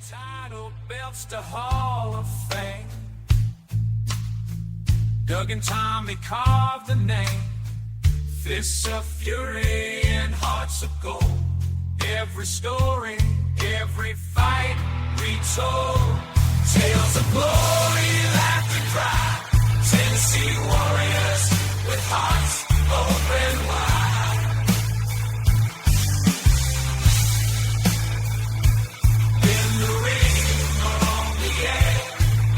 Title belts to Hall of Fame. Doug and Tommy carved the name. Fists of fury and hearts of gold. Every story, every fight retold. Tales of glory, laughter, cry. Tennessee warriors with hearts open wide. In the ring or on the air,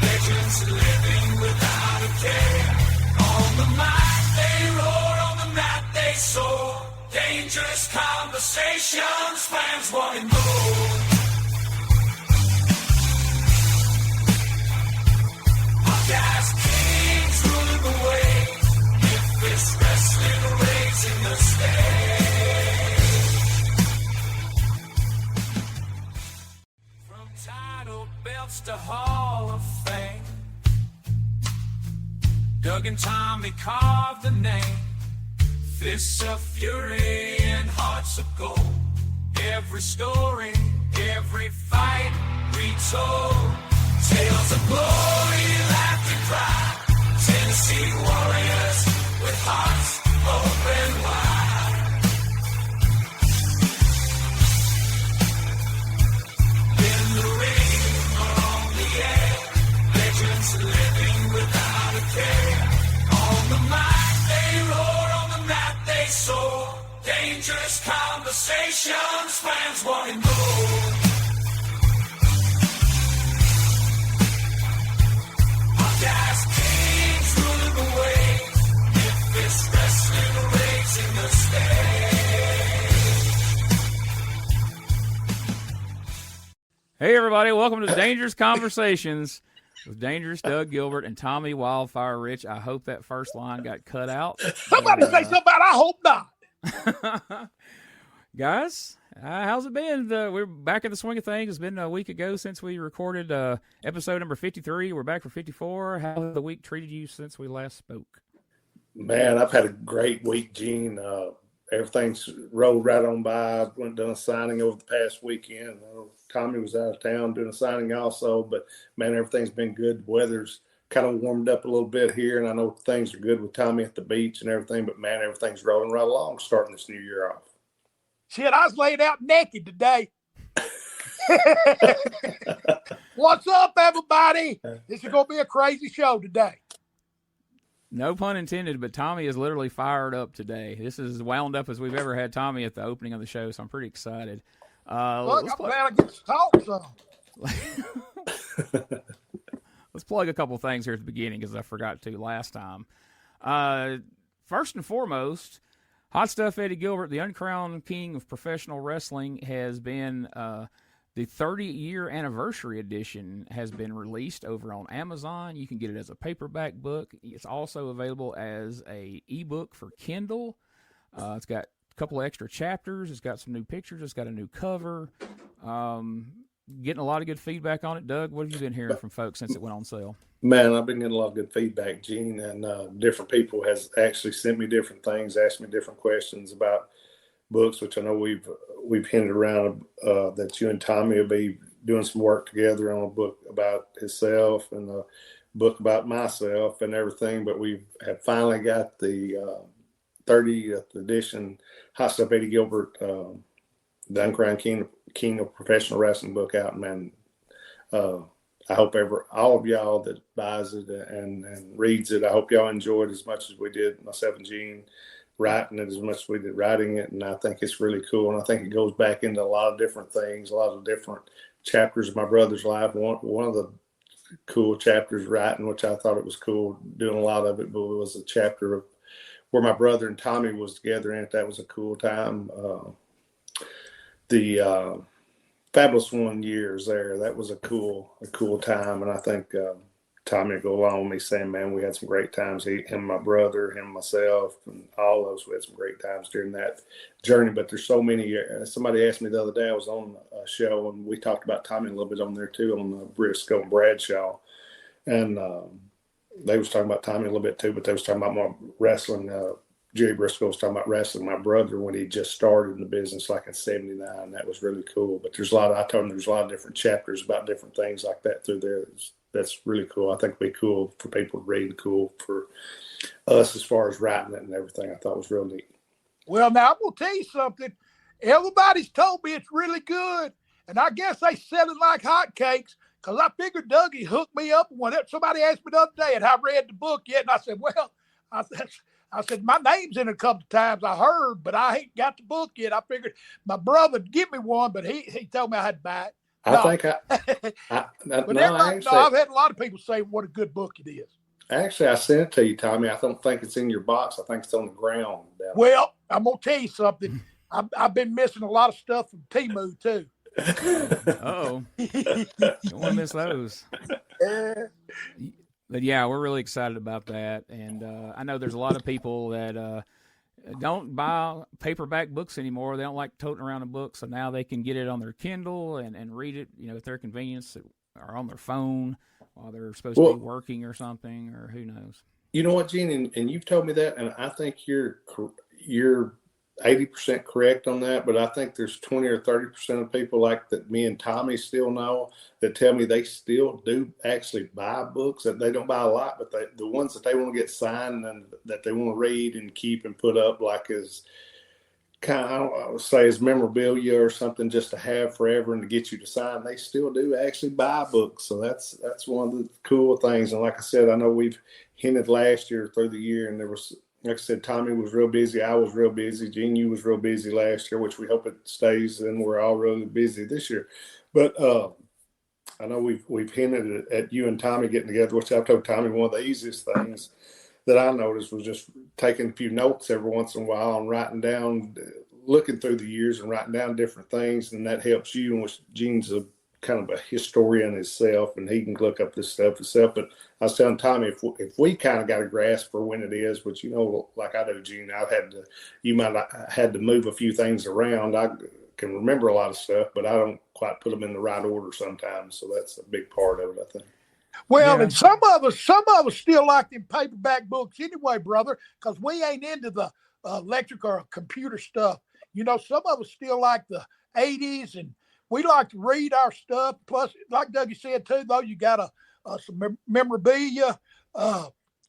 legends living without a care. On the mic they roar, on the mat they soar. Dangerous conversations, fans wanting more. Podcast kings ruling the waves. Memphis wrestling raising the stage. From title belts to Hall of Fame, Doug and Tommy carved the name. Fists of fury and hearts of gold. Every story, every fight retold. Tales of glory, laughter, cry. Tennessee warriors with hearts open wide. In the ring or on the air, legends living without a care. On the mic they roar, on the mat they soar. Dangerous conversations, fans wanting more. Podcast kings ruling the waves. Memphis wrestling raising the stage. Hey everybody, welcome to Dangerous Conversations with Dangerous Doug Gilbert and Tommy Wildfire Rich. I hope that first line got cut out. Somebody say something about I hope not. Guys, how's it been? We're back in the swing of things. It's been a week ago since we recorded episode number 53. We're back for 54. How has the week treated you since we last spoke? Man, I've had a great week, Gene. Everything's rolled right on by. I went and done a signing over the past weekend. Tommy was out of town doing a signing also, but man, everything's been good. The weather's kind of warmed up a little bit here, and I know things are good with Tommy at the beach and everything, but man, everything's rolling right along starting this new year off. Shit, I was laid out naked today. What's up, everybody? This is going to be a crazy show today. No pun intended, but Tommy is literally fired up today. This is as wound up as we've ever had Tommy at the opening of the show, so I'm pretty excited. Look, I'm glad I get to talk some. Let's plug a couple things here at the beginning because I forgot to last time. First and foremost, Hot Stuff Eddie Gilbert, the uncrowned king of professional wrestling, has been the 30-year anniversary edition has been released over on Amazon. You can get it as a paperback book. It's also available as a ebook for Kindle. It's got a couple of extra chapters. It's got some new pictures. It's got a new cover. Getting a lot of good feedback on it. Doug, what have you been hearing from folks since it went on sale? Man, I've been getting a lot of good feedback, Gene, and different people has actually sent me different things, asked me different questions about books, which I know we've hinted around that you and Tommy will be doing some work together on a book about himself and a book about myself and everything. But we have finally got the 30th edition Hot Stuff Eddie Gilbert, the Uncrowned King of Professional Wrestling book out, man. I hope all of y'all that buys it and reads it, I hope y'all enjoy it as much as we did, myself and Gene, writing it as much as we did writing it. And I think it's really cool. And I think it goes back into a lot of different things, a lot of different chapters of my brother's life. One of the cool chapters writing, which I thought it was cool doing a lot of it, but it was a chapter of where my brother and Tommy was together in it. That was a cool time. The Fabulous 1 years there. That was a cool time. And I think Tommy will go along with me saying, man, we had some great times. Him, my brother, him, myself, and all of us, we had some great times during that journey. But there's so many. Somebody asked me the other day, I was on a show, and we talked about Tommy a little bit on there too, on the Briscoe and Bradshaw. And they was talking about Tommy a little bit too, but they was talking about my wrestling Jerry Briscoe was talking about wrestling my brother when he just started in the business, like in '79. That was really cool. But I told him there's a lot of different chapters about different things like that through there. That's really cool. I think it'd be cool for people to read, cool for us as far as writing it and everything. I thought it was real neat. Well, now I'm gonna tell you something. Everybody's told me it's really good, and I guess they sell it like hotcakes. Because I figured Dougie hooked me up when somebody asked me the other day, and I read the book yet, and I said, well, I said, my name's in it a couple of times. I heard, but I ain't got the book yet. I figured my brother would give me one, but he told me I had to buy it. I've had a lot of people say what a good book it is. Actually, I sent it to you, Tommy. I don't think it's in your box. I think it's on the ground. Well, I'm going to tell you something. I've been missing a lot of stuff from Temu, too. Uh-oh. Don't want to miss those. But yeah, we're really excited about that. And I know there's a lot of people that don't buy paperback books anymore. They don't like toting around a book. So now they can get it on their Kindle and read it, at their convenience or on their phone while they're supposed to be working or something, or who knows. You know what, Gene? And you've told me that, and I think you're 80% correct on that, but I think there's 20 or 30% of people like that me and Tommy still know that tell me they still do actually buy books. That they don't buy a lot, but the ones that they want to get signed and that they want to read and keep and put up like as kind of, I would say, as memorabilia or something just to have forever and to get you to sign, they still do actually buy books. So that's one of the cool things. And like I said, I know we've hinted last year through the year, and there was, like I said, Tommy was real busy. I was real busy. Gene, you was real busy last year, which we hope it stays, and we're all really busy this year. But I know we've hinted at you and Tommy getting together, which I've told Tommy one of the easiest things that I noticed was just taking a few notes every once in a while and writing down, looking through the years and writing down different things, and that helps you. And which Gene's a kind of a historian himself, and he can look up this stuff himself. But I was telling Tommy, if we kind of got a grasp for when it is, which, like I do, Gene, you might have had to move a few things around. I can remember a lot of stuff, but I don't quite put them in the right order sometimes. So that's a big part of it, I think. Well, and some of us still like them paperback books anyway, brother, because we ain't into the electric or computer stuff. Some of us still like the 80s, and we like to read our stuff. Plus, like Dougie said too, though, you got some memorabilia.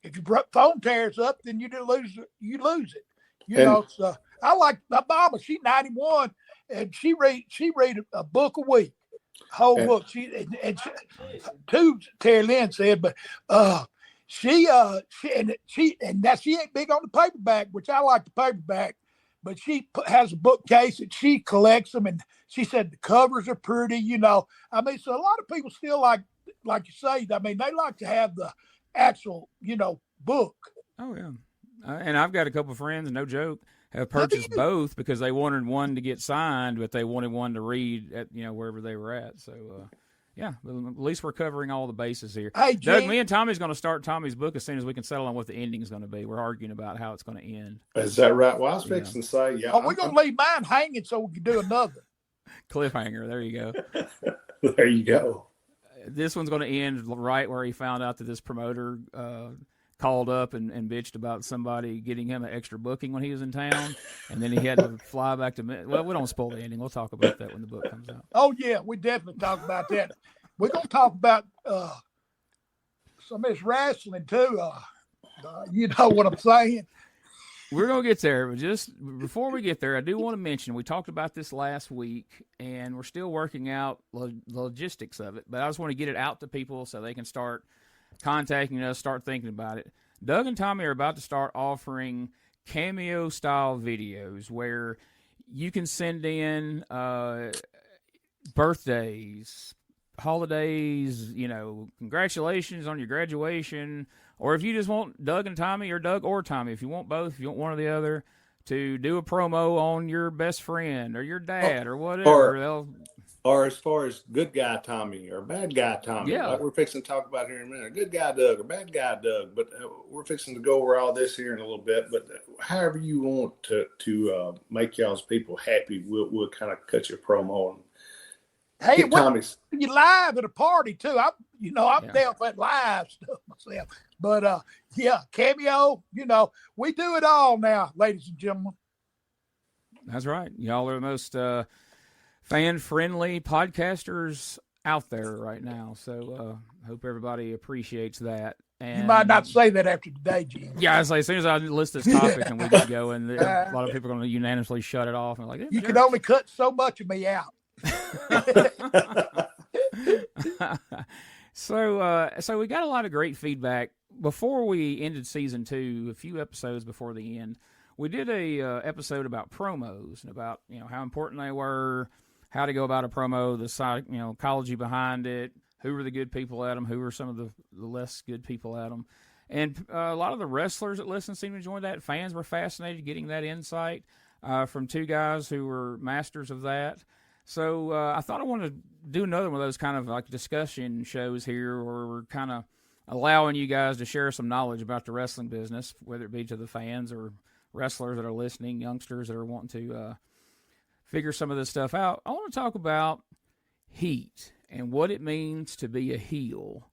If your phone tears up, then you lose it. So I like my mama. She's 91, and she read a book a week. Whole book. And two, Terry Lynn said, but she ain't big on the paperback, which I like the paperback, but she has a bookcase and she collects them, and she said the covers are pretty, so a lot of people still like you say, they like to have the actual, book. Oh yeah. And I've got a couple of friends, no joke, have purchased both because they wanted one to get signed, but they wanted one to read at wherever they were at. So yeah, at least we're covering all the bases here. Hey, Doug, me and Tommy's going to start Tommy's book as soon as we can settle on what the ending is going to be. We're arguing about how it's going to end. Is that right? Well, I was fixing to say, yeah. We're going to leave mine hanging so we can do another cliffhanger. There you go. There you go. This one's going to end right where he found out that this promoter called up and bitched about somebody getting him an extra booking when he was in town, and then he had to fly back to. Well, we don't spoil the ending. We'll talk about that when the book comes out. Oh yeah, we definitely talk about that. We're gonna talk about some of this wrestling too. You know what I'm saying? We're going to get there, but just before we get there, I do want to mention, we talked about this last week, and we're still working out logistics of it, but I just want to get it out to people so they can start contacting us, start thinking about it. Doug and Tommy are about to start offering cameo-style videos where you can send in birthdays, holidays, congratulations on your graduation, or if you just want Doug and Tommy, or Doug or Tommy, if you want both, if you want one or the other, to do a promo on your best friend or your dad or whatever. Or as far as good guy Tommy or bad guy Tommy, like we're fixing to talk about here in a minute, good guy Doug or bad guy Doug, but we're fixing to go over all this here in a little bit. But however you want to make y'all's people happy, we'll kind of cut your promo Hey, get Tommy's. you live at a party too. I'm Yeah. down for that live stuff myself. But yeah, Cameo, we do it all now, ladies and gentlemen. That's right. Y'all are the most fan-friendly podcasters out there right now. So hope everybody appreciates that. And You might not say that after today, Jim. yeah, as soon as I list this topic and we get going, a lot of people are going to unanimously shut it off. And like, You can only cut so much of me out. So we got a lot of great feedback before we ended season 2. A few episodes before the end, we did a episode about promos and about how important they were, how to go about a promo, the psychology behind it, who were the good people at them, who were some of the less good people at them, and a lot of the wrestlers that listened seemed to enjoy that. Fans were fascinated getting that insight from two guys who were masters of that. So I thought I wanted to do another one of those kind of like discussion shows here where we're kind of allowing you guys to share some knowledge about the wrestling business, whether it be to the fans or wrestlers that are listening, youngsters that are wanting to figure some of this stuff out. I want to talk about heat and what it means to be a heel.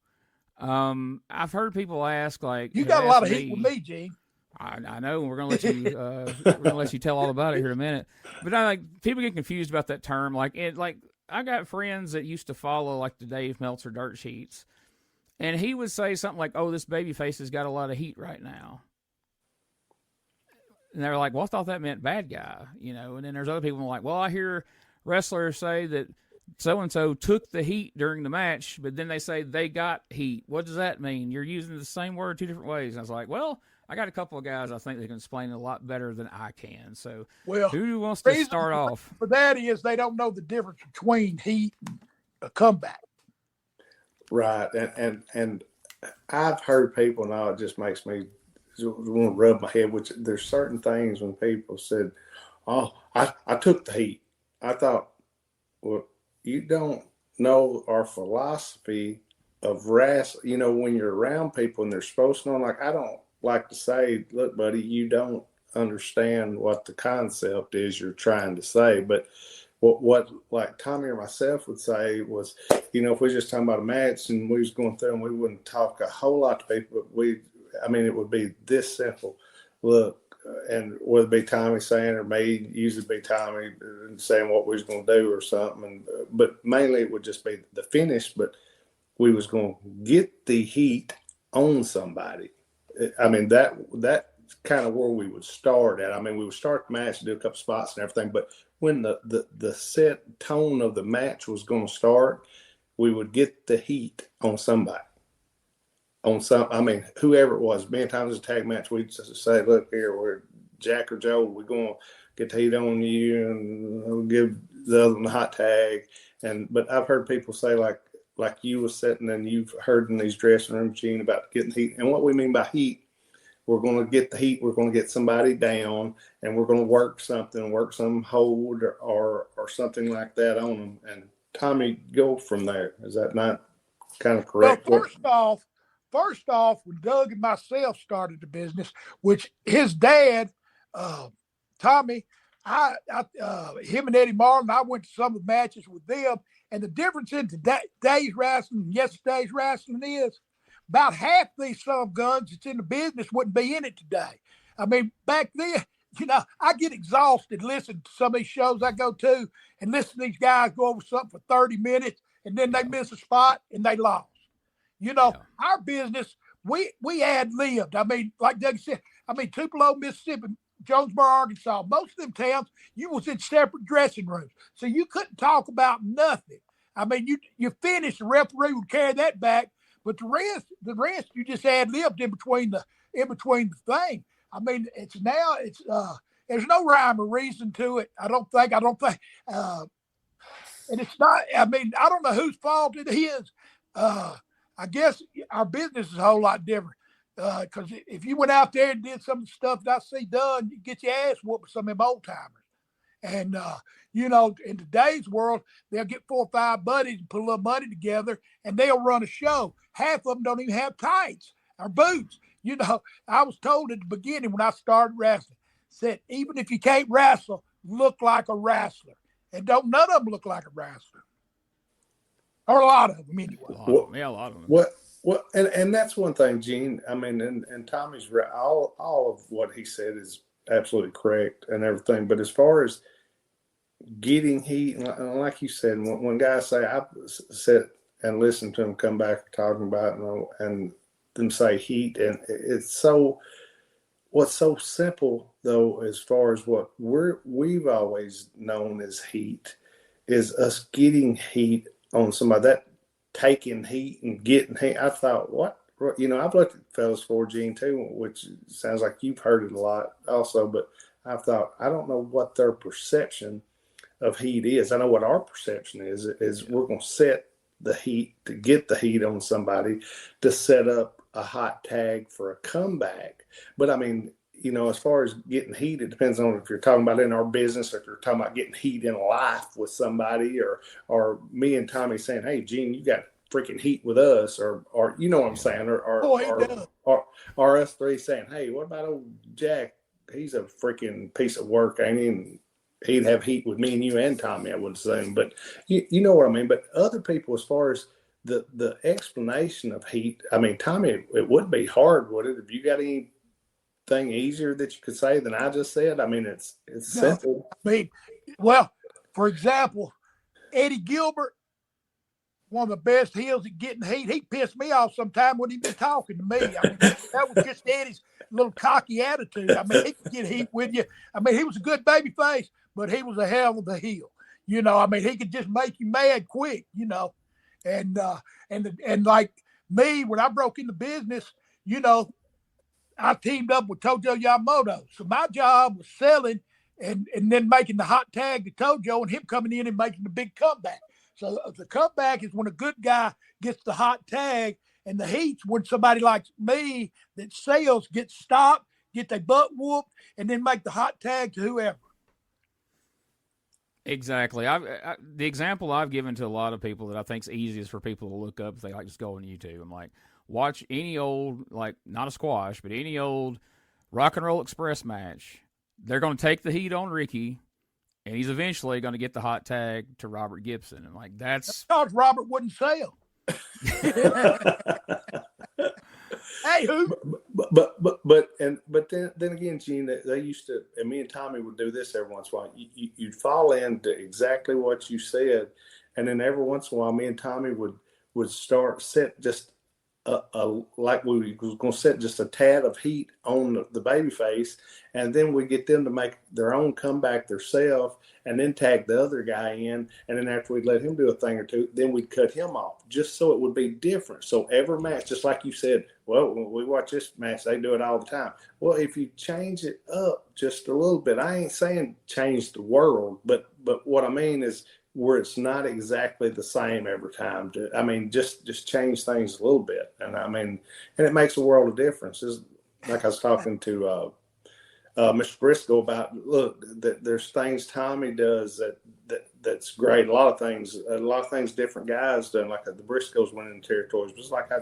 I've heard people ask, like, You got a lot of heat with me, Gene. I know. We're gonna let you. We're gonna let you tell all about it here in a minute. But people get confused about that term. Like I got friends that used to follow like the Dave Meltzer dirt sheets, and he would say something like, "Oh, this babyface has got a lot of heat right now," and they're like, "Well, I thought that meant bad guy," And then there's other people like, "Well, I hear wrestlers say that so and so took the heat during the match, but then they say they got heat. What does that mean? You're using the same word 2 different ways." And I was like, "Well, I got a couple of guys I think they can explain it a lot better than I can." So, who wants to start off? For that is they don't know the difference between heat and a comeback. Right, and I've heard people now. It just makes me want to rub my head. Which there's certain things when people said, "Oh, I took the heat." I thought, well, you don't know our philosophy of wrestling. When you're around people and they're supposed to know, like I don't like to say, look, buddy, you don't understand what the concept is you're trying to say. But what like Tommy or myself would say was, if we were just talking about a match and we was going through and we wouldn't talk a whole lot to people, but it would be this simple. Look, and whether it be Tommy saying or me, usually be Tommy saying what we was going to do or something. But mainly it would just be the finish, but we was going to get the heat on somebody. That's kind of where we would start at. We would start the match, do a couple spots and everything, but when the set tone of the match was going to start, we would get the heat on somebody. Whoever it was. Many times a tag match, we'd just say, look here, we're Jack or Joe, we're going to get the heat on you and we'll give the other one a hot tag. But I've heard people say like you were sitting and you've heard in these dressing rooms, Gene, about getting heat. And what we mean by heat, we're going to get the heat. We're going to get somebody down, and we're going to work some hold or something like that on them. And Tommy, go from there. Is that not kind of correct? Well, first off, when Doug and myself started the business, which his dad, Tommy, him and Eddie Martin, I went to some of the matches with them. And the difference in today's wrestling and yesterday's wrestling is about half these son of guns that's in the business wouldn't be in it today. Back then, I get exhausted listening to some of these shows I go to and listen to these guys go over something for 30 minutes and then they miss a spot and they lost. Our business, we ad-libbed. Like Doug said, Tupelo, Mississippi, Jonesboro, Arkansas, most of them towns, you was in separate dressing rooms. So you couldn't talk about nothing. You finished, the referee would carry that back, but the rest you just ad-libbed in between the thing. There's no rhyme or reason to it. I don't think, and it's not, I don't know whose fault it is. I guess our business is a whole lot different. Because if you went out there and did some of the stuff that I see done, you get your ass whooped with some of them old timers. And, in today's world, they'll get 4 or 5 buddies and put a little money together and they'll run a show. Half of them don't even have tights or boots. I was told at the beginning when I started wrestling, said, even if you can't wrestle, look like a wrestler. And don't none of them look like a wrestler. or a lot of them anyway. A lot of them. Yeah, a lot of them. What, and that's one thing, Gene. I mean, and Tommy's right. All of what he said is absolutely correct and everything. But as far as getting heat, and like you said, when guys say, I sit and listen to them come back talking about it, and them say heat, and it's so. What's so simple though, as far as what we've always known as heat, is us getting heat on somebody. That taking heat and getting heat. I thought, what? I've looked at Fellas 4 Gene too, which sounds like you've heard it a lot also, but I thought, I don't know what their perception of heat is. I know what our perception is we're going to set the heat to get the heat on somebody, to set up a hot tag for a comeback. But I mean, as far as getting heat, it depends on if you're talking about in our business, or if you're talking about getting heat in life with somebody, or me and Tommy saying, hey, Gene, you got freaking heat with us, or you know what I'm saying, or us three saying, hey, what about old Jack? He's a freaking piece of work, ain't he? And he'd have heat with me and you and Tommy, I would assume. But you know what I mean. But other people, as far as the explanation of heat, I mean, Tommy, it would be hard, would it? If you got anything easier that you could say than I just said? I mean, it's simple. I mean, well, for example, Eddie Gilbert, one of the best heels at getting heat. He pissed me off sometime when he was talking to me. I mean, that was just Eddie's little cocky attitude. I mean, he could get heat with you. I mean, he was a good baby face, but he was a hell of a heel. I mean, he could just make you mad quick, And like me, when I broke into business, I teamed up with Tojo Yamamoto. So my job was selling and then making the hot tag to Tojo, and him coming in and making the big comeback. So the comeback is when a good guy gets the hot tag, and the heat's when somebody like me that sells gets stopped, get their butt whooped, and then make the hot tag to whoever. Exactly. The example I've given to a lot of people that I think is easiest for people to look up if they like just go on YouTube. I'm like, watch any old, like not a squash, but any old Rock and Roll Express match. They're going to take the heat on Ricky, and he's eventually going to get the hot tag to Robert Gibson. And like that's because Robert wouldn't sell. Hey, who? But then again, Gene, they used to, and me and Tommy would do this every once in a while. You'd fall into exactly what you said, and then every once in a while, me and Tommy would start set just like we was going to set just a tad of heat on the baby face, and then we get them to make their own comeback themselves, and then tag the other guy in, and then after we'd let him do a thing or two, then we'd cut him off, just so it would be different. So every match, just like you said, well, when we watch this match, they do it all the time. Well, if you change it up just a little bit, I ain't saying change the world, but what I mean is where it's not exactly the same every time. I mean, just change things a little bit. And I mean, and it makes a world of difference. It's like I was talking to Mr. Briscoe about, look, there's things Tommy does that's great. A lot of things different guys done, like the Briscoes went into territories. Just like I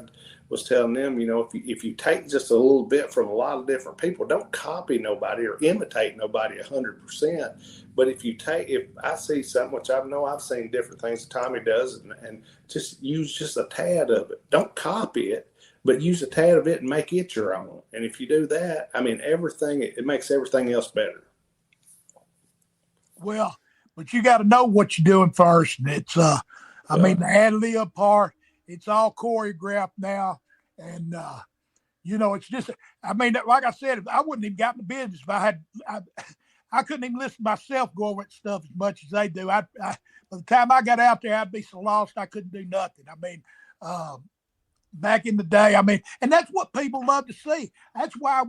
was telling them, if you take just a little bit from a lot of different people, don't copy nobody or imitate nobody 100%. But if I see something, which I've seen different things that Tommy does, and just use just a tad of it. Don't copy it, but use a tad of it and make it your own. And if you do that, I mean, it makes everything else better. Well, but you got to know what you're doing first. And it's, I mean, the ad-lib part, it's all choreographed now. And, it's just, I mean, like I said, I wouldn't even got in the business if I couldn't even listen to myself go over that stuff as much as they do. By the time I got out there, I'd be so lost I couldn't do nothing. I mean, back in the day, I mean, and that's what people love to see. That's why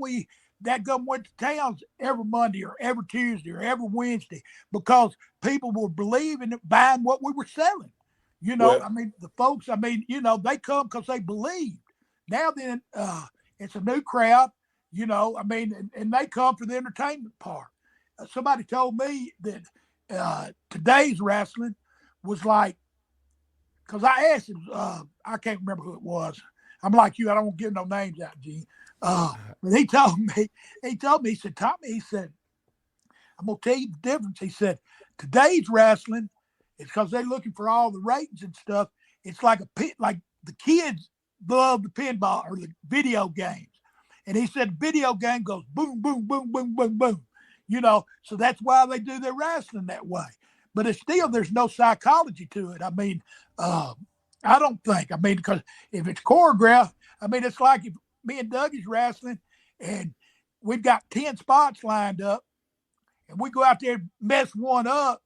that gun went to towns every Monday or every Tuesday or every Wednesday, because people were believing it, buying what we were selling. I mean, the folks, I mean, they come because they believed. Now then, it's a new crowd, I mean, and they come for the entertainment part. Somebody told me that today's wrestling was like, because I asked him, I can't remember who it was. I'm like you, I don't want to give no names out, Gene. But he told me, he said, Tommy, he said, I'm going to tell you the difference. He said, today's wrestling is because they're looking for all the ratings and stuff. it's like like the kids love the pinball or the video games. And he said video game goes boom, boom, boom, boom, boom, boom. So that's why they do their wrestling that way. But it's still, there's no psychology to it. I mean, I don't think. I mean, because if it's choreographed, I mean, it's like if me and Doug is wrestling and we've got 10 spots lined up and we go out there and mess one up.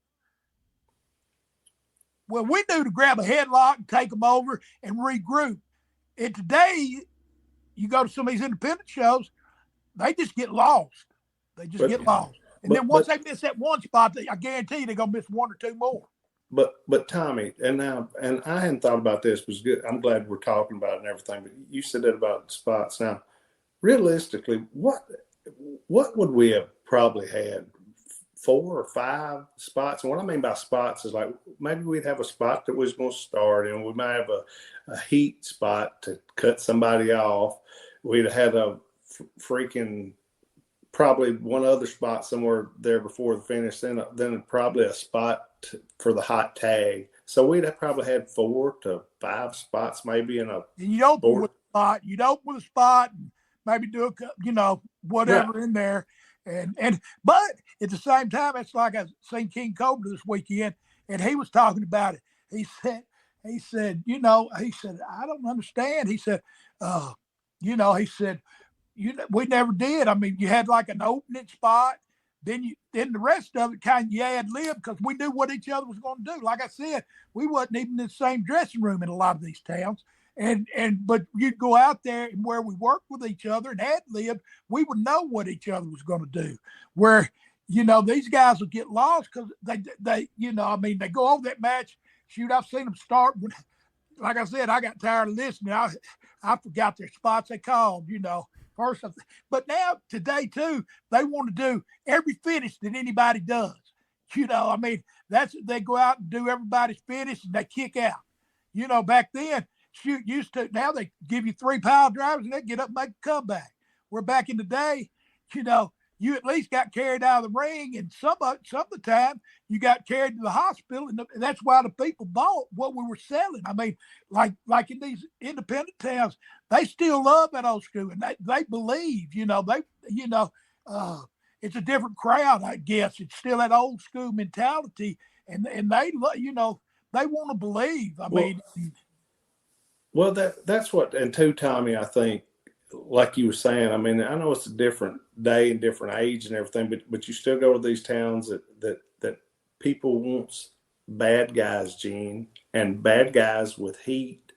Well, we do to grab a headlock and take them over and regroup. And today, you go to some of these independent shows, they just get lost. They just get lost. And then once they miss that one spot, I guarantee you they're going to miss one or two more. But Tommy, and I hadn't thought about this, was good. I'm glad we're talking about it and everything, but you said that about spots. Now, realistically, what would we have probably had? 4 or 5 spots. And what I mean by spots is like maybe we'd have a spot that was going to start, and we might have a heat spot to cut somebody off. We'd have had a freaking probably one other spot somewhere there before the finish, then probably a spot for the hot tag. So we'd have probably had 4 to 5 spots maybe in a. And you'd open with a spot. You'd open with a spot and maybe do whatever in there. But at the same time, it's like I seen King Cobra this weekend, and he was talking about it. He said, I don't understand. He said, we never did. I mean, you had like an opening spot, then the rest of it kind of you ad lib because we knew what each other was going to do. Like I said, we wasn't even in the same dressing room in a lot of these towns. But you'd go out there and where we worked with each other and ad lib, we would know what each other was going to do. Where, these guys will get lost because they go over that match. Shoot, I've seen them start. Like I said, I got tired of listening. I forgot their spots they called, first. But now today too, they want to do every finish that anybody does. They go out and do everybody's finish and they kick out. Back then, used to, now they give you 3 pile drivers and they get up and make a comeback. Where back in the day, you at least got carried out of the ring, and some of the time you got carried to the hospital, and that's why the people bought what we were selling. I mean, like in these independent towns, they still love that old school, and they believe, it's a different crowd, I guess. It's still that old school mentality, and they they want to believe. Well, that's what, and too, Tommy, I think, like you were saying, I mean, I know it's a different day and different age and everything, but you still go to these towns that people want bad guys, Gene, and bad guys with heat,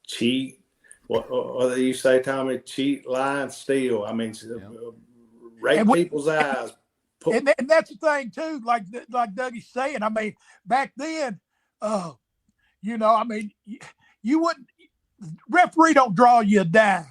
cheat. What you say, Tommy? Cheat, lie, and steal. I mean, rape people's eyes. And that's the thing too. Like Dougie's saying. I mean, back then, you wouldn't. Referee don't draw you a dime.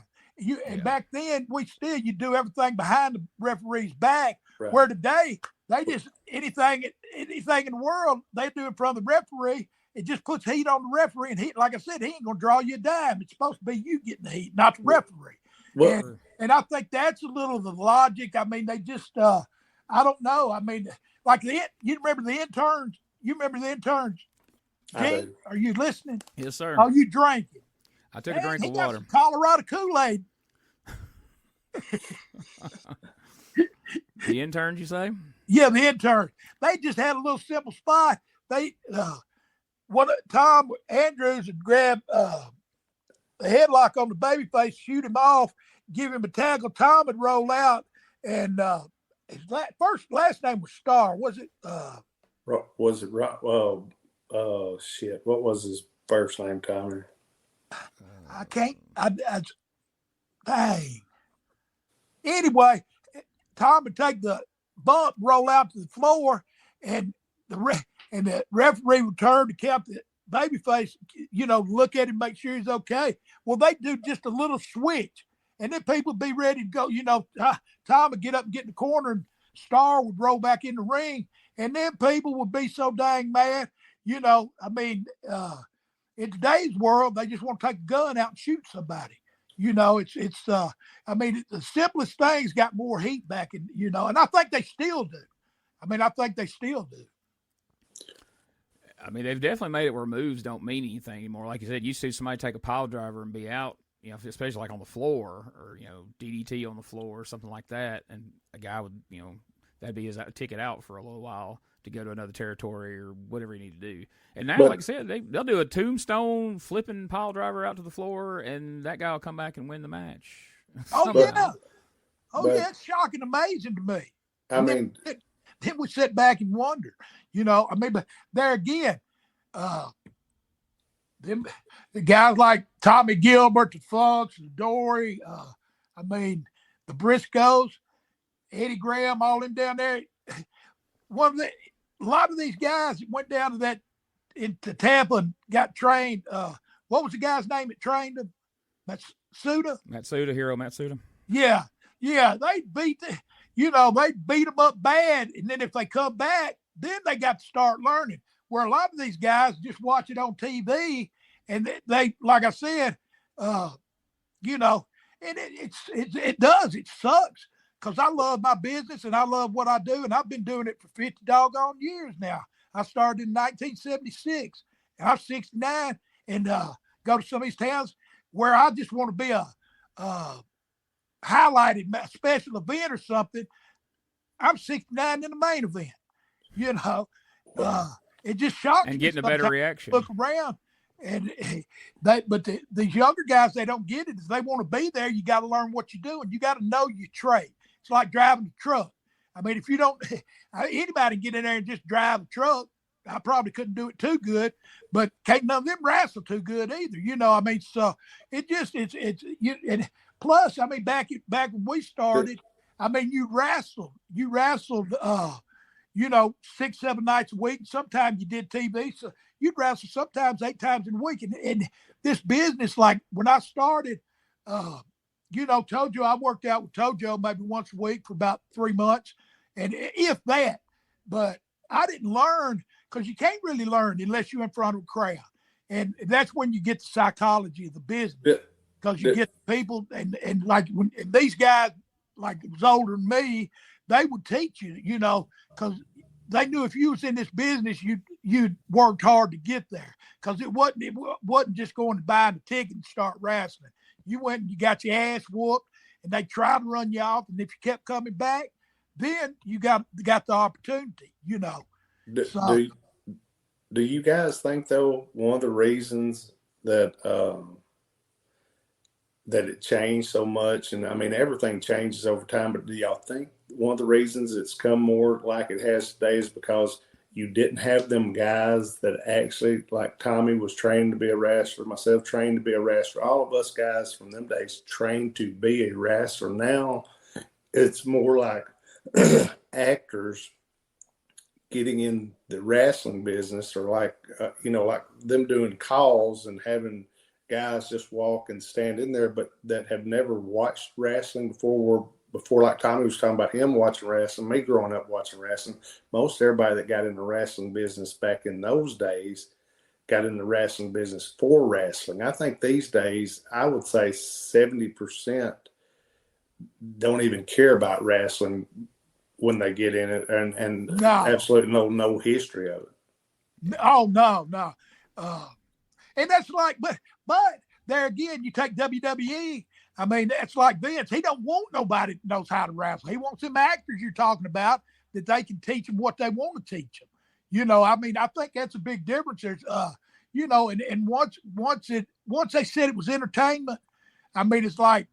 Back then, you do everything behind the referee's back. Right. Where today, they just anything in the world they do in front of the referee. It just puts heat on the referee, and like I said, he ain't gonna draw you a dime. It's supposed to be you getting the heat, not the referee. Well, and I think that's a little of the logic. I mean, they just I don't know. I mean, like you remember the interns? You remember the interns? Gene, are you listening? Yes, sir. Oh, you drinking? I took a drink of water. Colorado Kool-Aid. The interns, you say? Yeah, the interns. They just had a little simple spot. They Tom Andrews would grab the headlock on the babyface, shoot him off, give him a tackle. Tom would roll out, and his last name was Starr. Was it? Was it right? Well, shit. What was his first name, Tommy? I can't. Dang. Anyway, Tom would take the bump, roll out to the floor, and the referee would turn to count the babyface, look at him, make sure he's okay. Well, they do just a little switch, and then people would be ready to go. Tom would get up and get in the corner, and Starr would roll back in the ring, and then people would be so dang mad. In today's world, they just want to take a gun out and shoot somebody. The simplest things got more heat back in, and I think they still do. I think they still do. I mean, they've definitely made it where moves don't mean anything anymore. Like you said, you see somebody take a pile driver and be out, you know, especially like on the floor or, you know, DDT on the floor or something like that. And a guy would, you know, that'd be his ticket out for a little while to go to another territory or whatever you need to do. And now, like I said, they'll do a tombstone flipping pile driver out to the floor, and that guy will come back and win the match. Oh, yeah. It's shocking, amazing to me. I mean, then we sit back and wonder, you know, I mean, but there again, the guys like Tommy Gilbert, the Funks, the Dory, I mean, the Briscoes, Eddie Graham, all them down there. A lot of these guys that went down to that into Tampa and got trained. What was the guy's name that trained them? Hero Matsuda. Yeah, they beat them up bad, and then if they come back, then they got to start learning. Where a lot of these guys just watch it on TV, and they like I said, you know, and it sucks because I love my business and I love what I do, and I've been doing it for 50 doggone years now. I started in 1976, and I'm 69, and go to some of these towns where I just want to be a highlighted special event or something. I'm 69 in the main event, you know. It just shocks me. And getting a better reaction. Look around, and these younger guys, they don't get it. If they want to be there, you got to learn what you're doing. You got to know your trade. It's like driving a truck. I mean, if you don't, anybody can get in there and just drive a truck. I probably couldn't do it too good, but can't none of them wrestle too good either. You know, I mean, so and plus, I mean, back when we started, I mean, you wrestled, you know, 6-7 nights a week. Sometimes you did TV, so you'd wrestle sometimes 8 times in a week. And this business, like when I started, you know, Tojo, I worked out with Tojo maybe once a week for about 3 months, and if that, but I didn't learn because you can't really learn unless you're in front of a crowd. And that's when you get the psychology of the business, because you get people and like when and these guys, like was older than me, they would teach you, you know, because they knew if you was in this business, you'd worked hard to get there, because it wasn't just going to buy the ticket and start wrestling. You went and you got your ass whooped, and they tried to run you off, and if you kept coming back, then you got the opportunity, you know. Do you guys think, though, one of the reasons that that it changed so much, and I mean everything changes over time, but do y'all think one of the reasons it's come more like it has today is because you didn't have them guys that actually, like Tommy was trained to be a wrestler, myself trained to be a wrestler, all of us guys from them days trained to be a wrestler. Now it's more like actors getting in the wrestling business, or like, you know, like them doing calls and having guys just walk and stand in there, but that have never watched wrestling before, like Tommy was talking about him watching wrestling, me growing up watching wrestling. Most everybody that got in the wrestling business back in those days got in the wrestling business for wrestling. I think these days, I would say 70% don't even care about wrestling when they get in it, and absolutely no history of it. Oh, no. And that's like, but there again, you take WWE. I mean, that's like Vince. He don't want nobody that knows how to wrestle. He wants them actors you're talking about that they can teach them what they want to teach them. You know, I mean, I think that's a big difference. There's, you know, and once they said it was entertainment, I mean, it's like,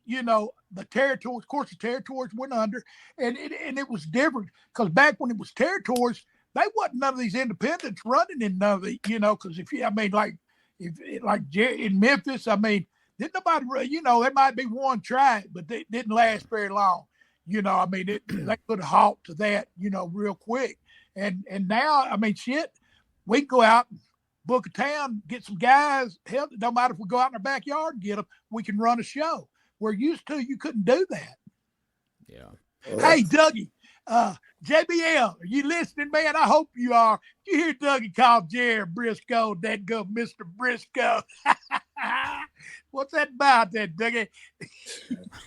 you know, the territories, of course, the territories went under, and it was different because back when it was territories, they wasn't none of these independents running in none of the, you know, because if in Memphis, I mean, didn't nobody, you know, there might be one try, but they didn't last very long. You know, I mean, they put a halt to that, you know, real quick. And now, I mean, shit, we can go out and book a town, get some guys. Hell, it don't matter if we go out in our backyard and get them, we can run a show. We're used to, you couldn't do that. Yeah. Hey, Dougie, JBL, are you listening, man? I hope you are. Did you hear Dougie call Jerry Briscoe, that go Mr. Briscoe? What's that about, that Dougie?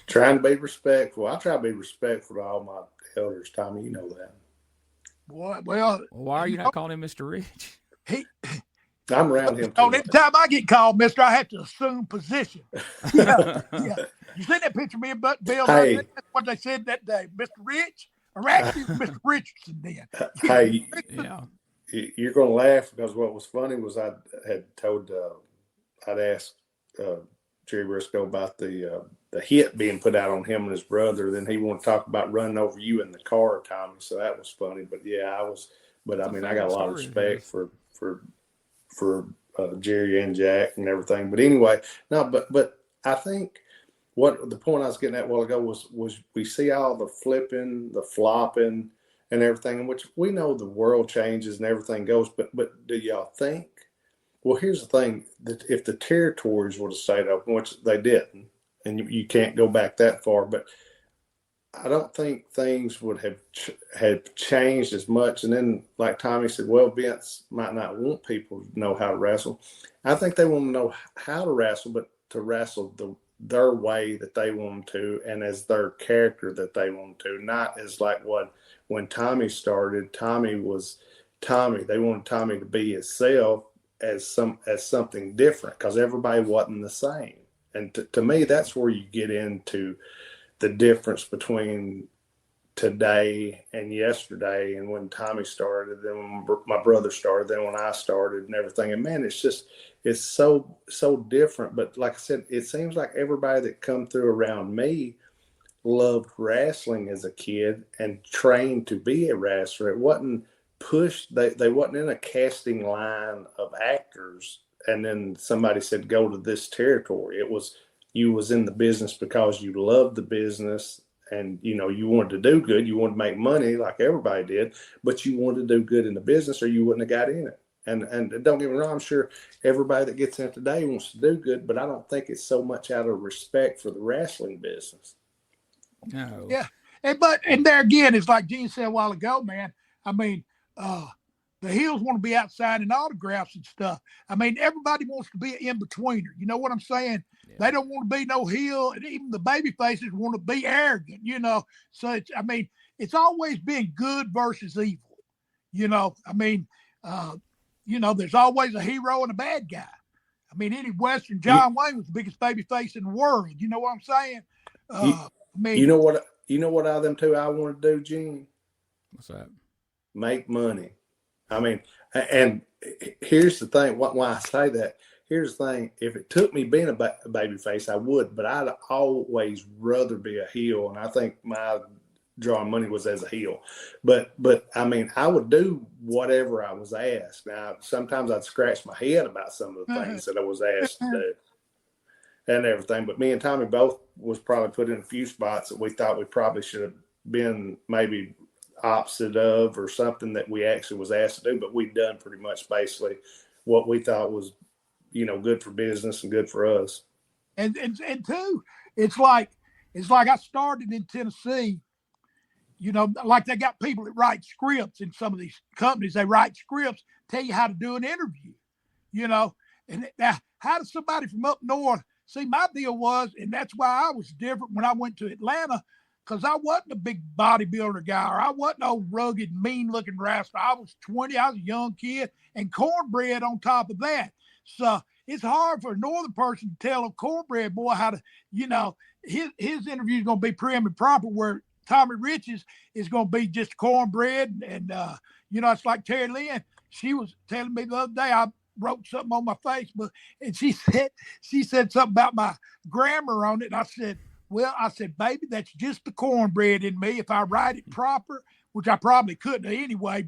Trying to be respectful. I try to be respectful to all my elders, Tommy. You know that. Boy, well, why are you not calling him Mr. Rich? He I'm around him too on much. any time I get called, Mister, I have to assume position. Yeah, yeah. You see that picture of me and Bill? Hey. That's what they said that day, Mr. Rich, or actually it was Mr. Richardson then. Hey, Yeah. you're going to laugh because what was funny was I had told, I'd asked Jerry Briscoe about the hit being put out on him and his brother. Then he wanted to talk about running over you in the car, Tommy. So that was funny. But yeah, I mean, I got a lot of respect for Jerry and Jack and everything. But anyway, no, but I think what the point I was getting at a while ago was we see all the flipping, the flopping, and everything, in which we know the world changes and everything goes. But do y'all think? Well, here's the thing: that if the territories would have stayed open, which they didn't, and you can't go back that far, but I don't think things would have changed as much. And then, like Tommy said, well, Vince might not want people to know how to wrestle. I think they want to know how to wrestle, but to wrestle their way that they want to, and as their character that they want to, not as like when Tommy started. Tommy was Tommy. They wanted Tommy to be himself as something different because everybody wasn't the same. And to me, that's where you get into the difference between today and yesterday, and when Tommy started, then when my brother started, then when I started, and everything. And man, it's so different. But like I said, it seems like everybody that come through around me loved wrestling as a kid and trained to be a wrestler. It wasn't pushed. They wasn't in a casting line of actors, and then somebody said go to this territory. It was, you was in the business because you loved the business, and you wanted to do good. You wanted to make money like everybody did, but you wanted to do good in the business, or you wouldn't have got in it. And don't get me wrong, I'm sure everybody that gets in today wants to do good, but I don't think it's so much out of respect for the wrestling business. No. Yeah, and there again, it's like Gene said a while ago, man. I mean, the heels want to be outside and autographs and stuff. I mean, everybody wants to be an in-betweener. You know what I'm saying? Yeah. They don't want to be no heel, and even the baby faces want to be arrogant, So, it's always been good versus evil, I mean, there's always a hero and a bad guy. I mean, any Western, John Wayne was the biggest baby face in the world. You know what I'm saying? You know what out of them two I want to do, Gene? What's that? Make money. I mean, and here's the thing. Why I say that, here's the thing. If it took me being a baby face, I would, but I'd always rather be a heel. And I think my drawing money was as a heel. But I mean, I would do whatever I was asked. Now, sometimes I'd scratch my head about some of the things that I was asked to do and everything. But me and Tommy both was probably put in a few spots that we thought we probably should have been maybe opposite of, or something that we actually was asked to do, but we've done pretty much basically what we thought was, good for business and good for us. And two, it's like I started in Tennessee, like they got people that write scripts in some of these companies. They write scripts, tell you how to do an interview, and now how does somebody from up north see? My deal was, and that's why I was different when I went to Atlanta, because I wasn't a big bodybuilder guy, or I wasn't no rugged, mean-looking wrestler. I was 20. I was a young kid, and cornbread on top of that. So it's hard for a northern person to tell a cornbread boy how to, his interview is going to be prim and proper, where Tommy Rich's is going to be just cornbread. And, it's like Terry Lynn. She was telling me the other day, I wrote something on my Facebook, and she said something about my grammar on it. And I said, baby, that's just the cornbread in me. If I write it proper, which I probably couldn't anyway,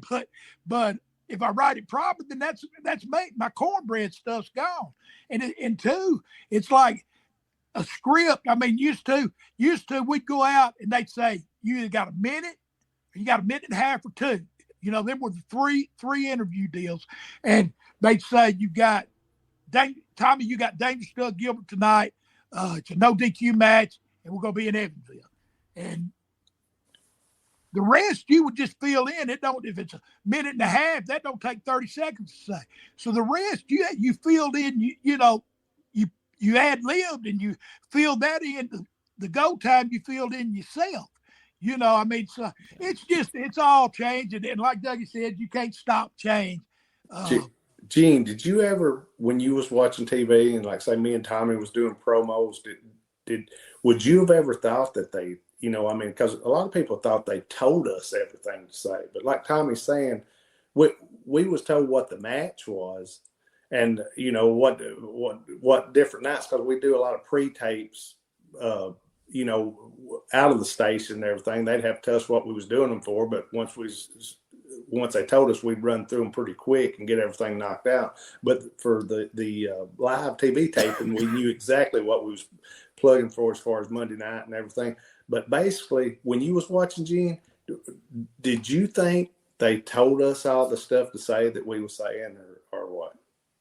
but if I write it proper, then that's me. My cornbread stuff's gone. And two, it's like a script. I mean, used to we'd go out and they'd say, you either got a minute, or you got a minute and a half, or two. Them were the three interview deals. And they'd say, Tommy, you got Dangerous Doug Gilbert tonight. It's a no DQ match, and we're going to be in Evansville. And the rest you would just fill in. If it's a minute and a half, that don't take 30 seconds to say. So the rest you filled in, you ad-libbed, and you filled that in. The go time you filled in yourself. So it's all change. And like Dougie said, you can't stop change. Gene, did you ever, when you was watching TV and like say me and Tommy was doing promos, would you have ever thought that they, I mean, because a lot of people thought they told us everything to say, but like Tommy's saying, we was told what the match was, and what different nights, because we do a lot of pre-tapes, out of the station and everything. They'd have to tell us what we was doing them for, but once they told us, we'd run through them pretty quick and get everything knocked out. But for the live TV taping, we knew exactly what we was plugging for as far as Monday night and everything. But basically, when you was watching, Gene, did you think they told us all the stuff to say that we were saying, or what?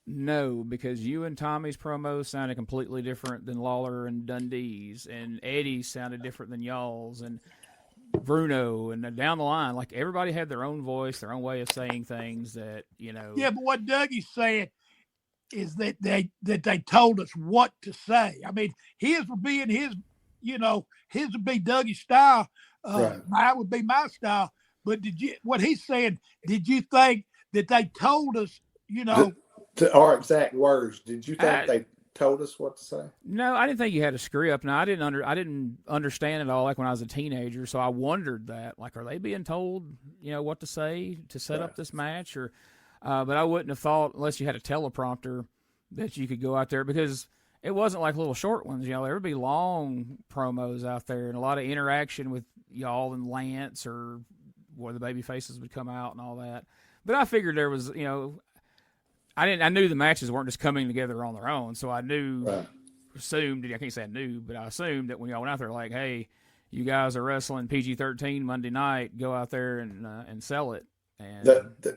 No, because you and Tommy's promos sounded completely different than Lawler and Dundee's, and Eddie's sounded different than y'all's, and Bruno, and down the line, like everybody had their own voice, their own way of saying things that, Yeah, but what Dougie's saying is that they told us what to say. I mean, his would be in his, his would be Dougie's style. Right. Mine would be my style. But what he's saying, did you think that they told us, Our exact words. Did you think they told us what to say? No, I didn't think you had a script. No, I didn't understand it all like when I was a teenager. So I wondered that, like, are they being told, what to say to set up this match, or? But I wouldn't have thought, unless you had a teleprompter, that you could go out there, because it wasn't like little short ones. There would be long promos out there and a lot of interaction with y'all and Lance, or where the baby faces would come out and all that. But I figured there was, I knew the matches weren't just coming together on their own, so I assumed, I can't say I knew, but I assumed that when y'all went out there, like, hey, you guys are wrestling PG-13 Monday night, go out there and sell it. And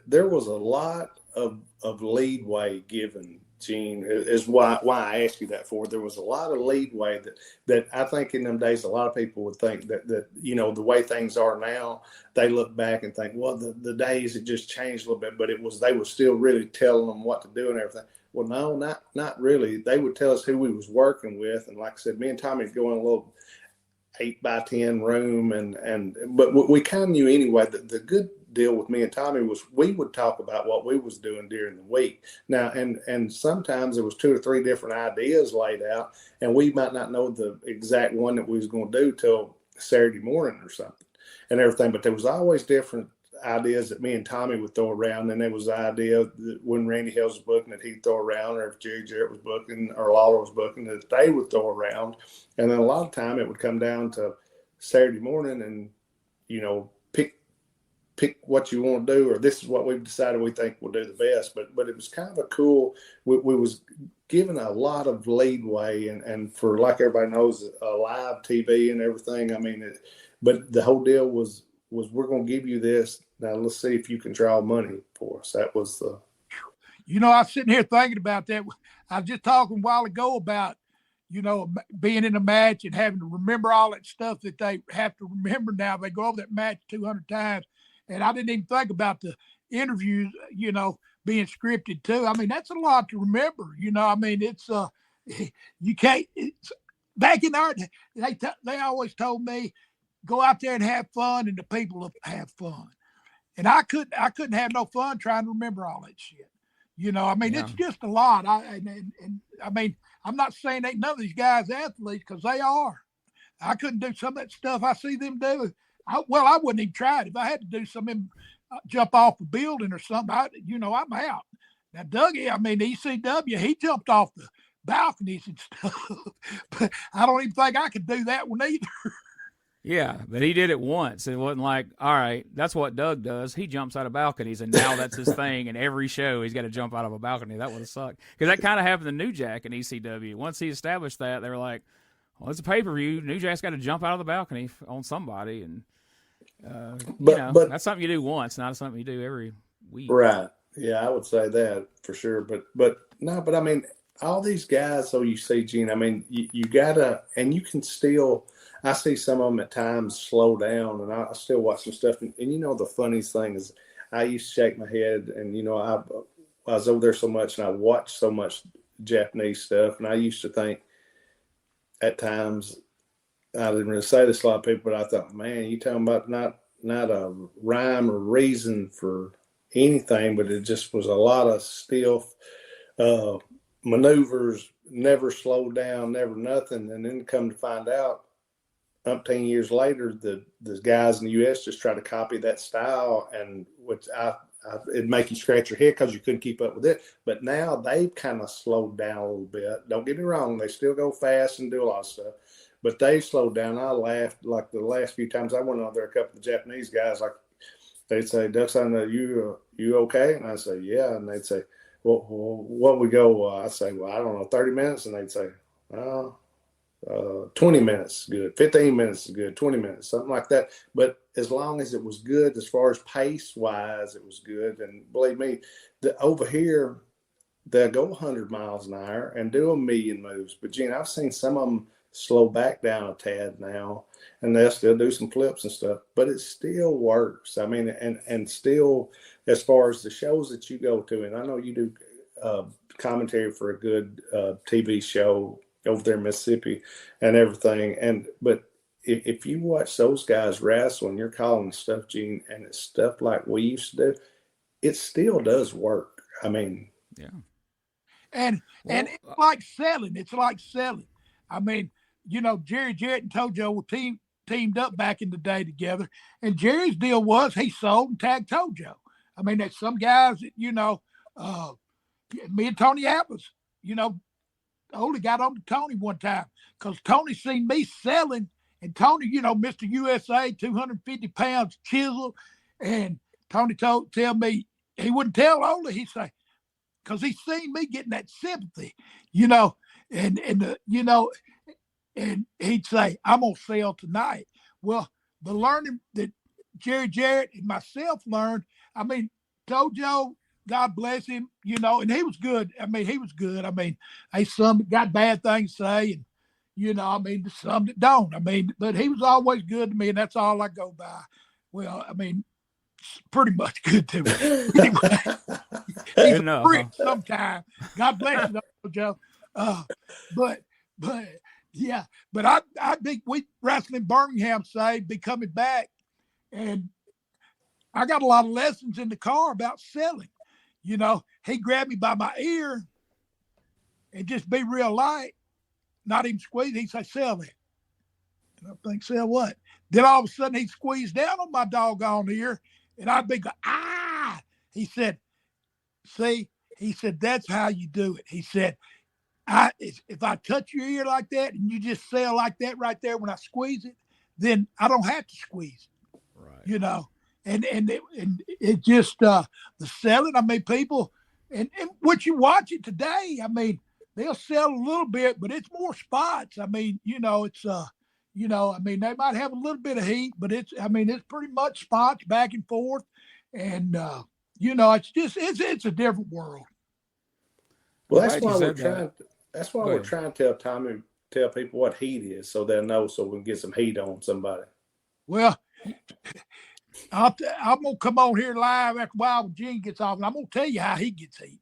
there was a lot of leadway given, Gene, is why I asked you that for. There was a lot of leadway that I think in them days, a lot of people would think that the way things are now, they look back and think, well, the days it just changed a little bit, but they were still really telling them what to do and everything. Well, no, not really. They would tell us who we was working with, and like I said, me and Tommy would go in a little 8x10 room, but we kind of knew anyway that the good deal with me and Tommy was we would talk about what we was doing during the week. Now, and sometimes there was 2 or 3 different ideas laid out, and we might not know the exact one that we was going to do till Saturday morning or something and everything. But there was always different ideas that me and Tommy would throw around. And there was the idea that when Randy Hills was booking that he'd throw around, or if Jerry Jarrett was booking or Lawler was booking, that they would throw around. And then a lot of time it would come down to Saturday morning and, pick what you want to do, or this is what we've decided we think will do the best. But it was kind of a cool, we was given a lot of leadway, and for, like everybody knows, live TV and everything. I mean, but the whole deal was we're going to give you this. Now let's see if you can draw money for us. That was the. I was sitting here thinking about that. I was just talking a while ago about, being in a match and having to remember all that stuff that they have to remember now. They go over that match 200 times. And I didn't even think about the interviews, being scripted too. I mean, that's a lot to remember. I mean, it's you can't. It's, back in our day, they always told me, go out there and have fun, and the people will have fun. And I couldn't have no fun trying to remember all that shit. I mean, It's just a lot. I mean, I'm not saying ain't none of these guys athletes, because they are. I couldn't do some of that stuff I see them do. I wouldn't even try it. If I had to do something, jump off a building or something, I'm out. Now, Dougie, I mean, ECW, he jumped off the balconies and stuff, but I don't even think I could do that one either. Yeah, but he did it once. It wasn't like, all right, that's what Doug does. He jumps out of balconies, and now that's his thing. And every show, he's got to jump out of a balcony. That would have sucked. Because that kind of happened to New Jack in ECW. Once he established that, they were like, well, it's a pay-per-view. New Jack's got to jump out of the balcony on somebody. And, but that's something you do once, not something you do every week. Right. Yeah, I would say that for sure. But I mean, all these guys, so you see, Gene, I mean, you got to, and you can still, I see some of them at times slow down, and I still watch some stuff. And the funniest thing is I used to shake my head, and, I was over there so much, and I watched so much Japanese stuff, and I used to think at times, I didn't really say this to a lot of people, but I thought, man, you talking about not a rhyme or reason for anything, but it just was a lot of stiff maneuvers, never slowed down, never nothing. And then come to find out, umpteen years later, the guys in the U.S. just try to copy that style, and which it'd make you scratch your head because you couldn't keep up with it. But now they've kind of slowed down a little bit. Don't get me wrong; they still go fast and do a lot of stuff, but they slowed down. I laughed like the last few times I went out there. A couple of Japanese guys, like they'd say, "Duckson, you okay?" And I say, "Yeah," and they'd say, "Well, what we go?" I say, "Well, I don't know, 30 minutes," and they'd say, 20 minutes is good, 15 minutes is good, 20 minutes, something like that. But as long as it was good, as far as pace wise, it was good. And believe me, over here, they'll go 100 miles an hour and do a million moves. But Gene, I've seen some of them slow back down a tad now, and they'll still do some flips and stuff, but it still works. I mean, and still, as far as the shows that you go to, and I know you do commentary for a good TV show over there in Mississippi and everything. But if you watch those guys wrestle and you're calling stuff, Gene, and it's stuff like we used to do, it still does work. I mean, yeah. And it's like selling. It's like selling. I mean, Jerry Jarrett and Tojo were teamed up back in the day together. And Jerry's deal was he sold and tagged Tojo. I mean, there's some guys that, me and Tony Atlas, only got on to Tony one time because Tony seen me selling, and Tony, Mr. USA, 250 pounds chisel, and Tony tell me he wouldn't tell Ole. He'd say, because he seen me getting that sympathy, and he'd say, "I'm gonna sell tonight." Well, the learning that Jerry Jarrett and myself learned, I mean, Tojo, God bless him, and he was good. I mean, he was good. I mean, some got bad things to say, and, some that don't. I mean, but he was always good to me, and that's all I go by. Well, I mean, pretty much good to me. Anyway, he's a prick sometimes. God bless you, Joe. But yeah, but I think we wrestling Birmingham say be coming back, and I got a lot of lessons in the car about selling. He grabbed me by my ear and just be real light, not even squeeze. He'd say, "Sell it." And I think, "Sell what?" Then all of a sudden he'd squeeze down on my doggone ear, and I'd be going, "Ah!" He said, "See," he said, "that's how you do it." He said, if I touch your ear like that and you just sell like that right there when I squeeze it, then I don't have to squeeze it. Right. And it just the selling. I mean, people and what you watch it today. I mean, they'll sell a little bit, but it's more spots. I mean, it's I mean, they might have a little bit of heat, but it's pretty much spots back and forth, and it's just it's a different world. Well, that's why we're trying. That's why we're trying to tell people what heat is, so they'll know, so we can get some heat on somebody. Well, I'm gonna come on here live after a while when Gene gets off, and I'm gonna tell you how he gets heat.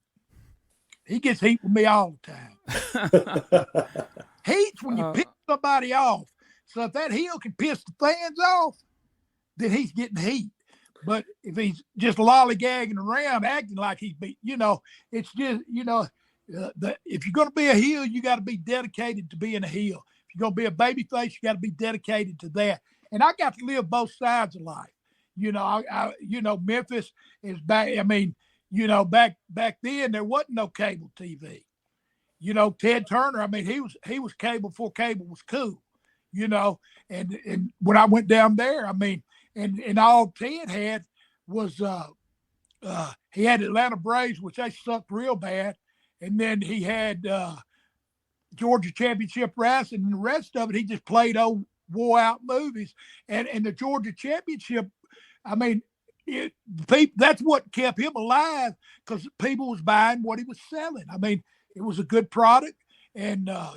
He gets heat with me all the time. Heat's when you piss somebody off. So if that heel can piss the fans off, then he's getting heat. But if he's just lollygagging around, acting like he's beat, it's just, if you're going to be a heel, you got to be dedicated to being a heel. If you're going to be a baby face, you got to be dedicated to that. And I got to live both sides of life. Memphis is back. I mean, back then there wasn't no cable TV. Ted Turner, I mean, he was cable before cable was cool. And when I went down there, I mean, and all Ted had was he had Atlanta Braves, which they sucked real bad, and then he had Georgia Championship Wrestling, and the rest of it he just played old wore out movies. And the Georgia Championship, I mean, that's what kept him alive, because people was buying what he was selling. I mean, it was a good product, and I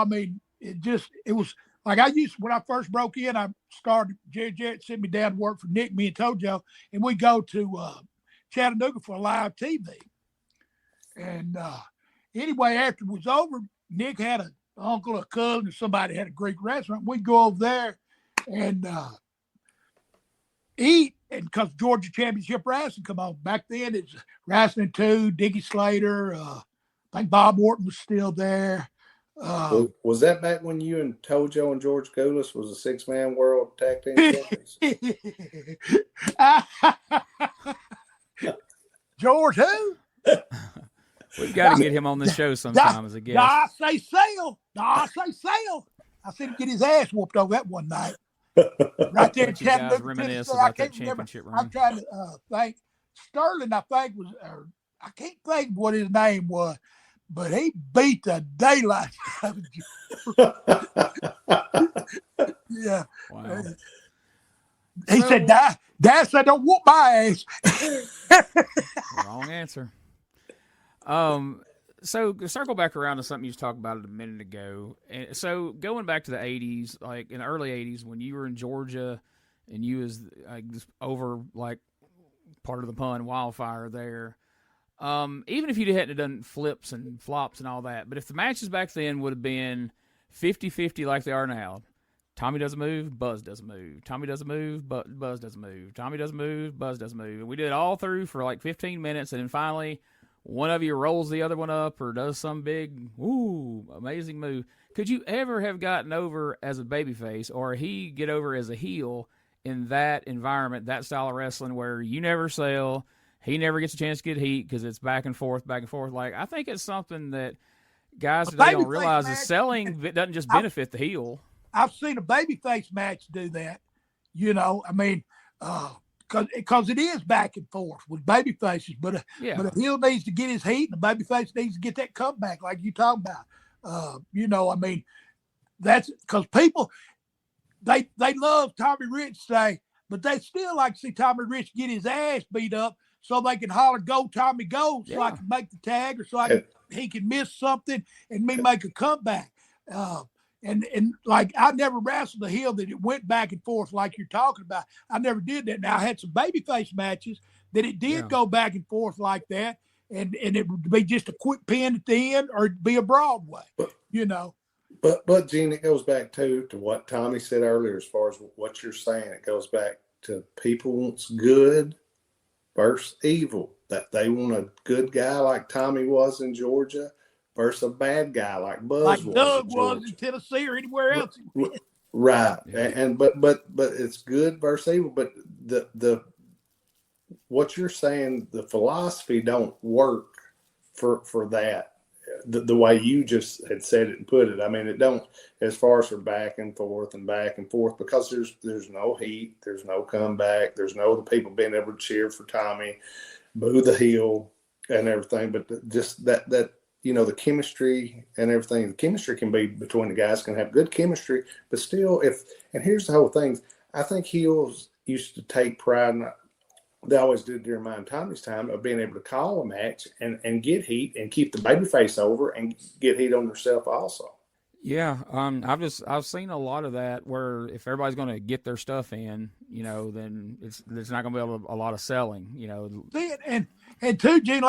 mean, it was. Like when I first broke in, I started, Jerry Jarrett sent me down to work for Nick, me and Tojo, and we go to Chattanooga for a live TV. And anyway, after it was over, Nick had an uncle, a cousin, or somebody had a Greek restaurant. We'd go over there and eat, because Georgia Championship Wrestling come on. Back then, it's Wrestling 2, Dickie Slater. I think Bob Orton was still there. Was that back when you and Tojo and George Goulas was a 6-man world tag team champions? George who? We've got to get him on the show sometime as a guest. I say sail. I seen him get his ass whooped over that one night. Right there in Chattanooga, reminisce Tennessee. about I can't that remember. championship run. I'm trying to think. Sterling, I think, was, I can't think what his name was, but he beat the daylight out of George. Yeah. Wow. He said, Dad said, don't whoop my ass. Wrong answer. So circle back around to something you was talking about a minute ago. And so going back to the 80s, like in the early 80s, when you were in Georgia and you was just over like part of the pun, Wildfire there, even if you hadn't done flips and flops and all that, but if the matches back then would have been 50-50 like they are now, Tommy doesn't move, Buzz doesn't move. Tommy doesn't move, Buzz doesn't move. Tommy doesn't move, Buzz doesn't move. And we did it all through for like 15 minutes, and then finally one of you rolls the other one up or does some big, amazing move. Could you ever have gotten over as a babyface, or he get over as a heel in that environment, that style of wrestling where you never sell, he never gets a chance to get heat because it's back and forth, back and forth? Like, I think it's something that guys today don't realize is selling doesn't just benefit the heel. I've seen a babyface match do that. You know, I mean, because it is back and forth with babyfaces, but a heel needs to get his heat, and the babyface needs to get that comeback, like you talking about. You know, I mean, that's because people they love Tommy Rich say, but they still like to see Tommy Rich get his ass beat up so they can holler, "Go Tommy, go!" So I can make the tag, or so he can miss something and me make a comeback. And like, I never wrestled a heel that it went back and forth like you're talking about. I never did that. Now, I had some babyface matches that it did go back and forth like that, and it would be just a quick pin at the end, or it'd be a Broadway, you know. But Gene, it goes back to what Tommy said earlier as far as what you're saying. It goes back to people wants good versus evil. That they want a good guy like Tommy was in Georgia versus a bad guy like Buzz like was Doug in was in Tennessee or anywhere else. Right. And but it's good versus evil. But the what you're saying, the philosophy don't work for that. The way you just had said it and put it. I mean, it don't, as far as for back and forth, because there's no heat, there's no comeback, there's no the people being able to cheer for Tommy, boo the heel and everything. But just that you know, the chemistry and everything. The chemistry can be between the guys, can have good chemistry, but still, and here's the whole thing. I think heels used to take pride in, they always did during mine Tommy's time, of being able to call a match and get heat and keep the babyface over and get heat on themselves also. Yeah, I've seen a lot of that where if everybody's going to get their stuff in, you know, then there's not going to be a lot of selling, you know. And too, Gene,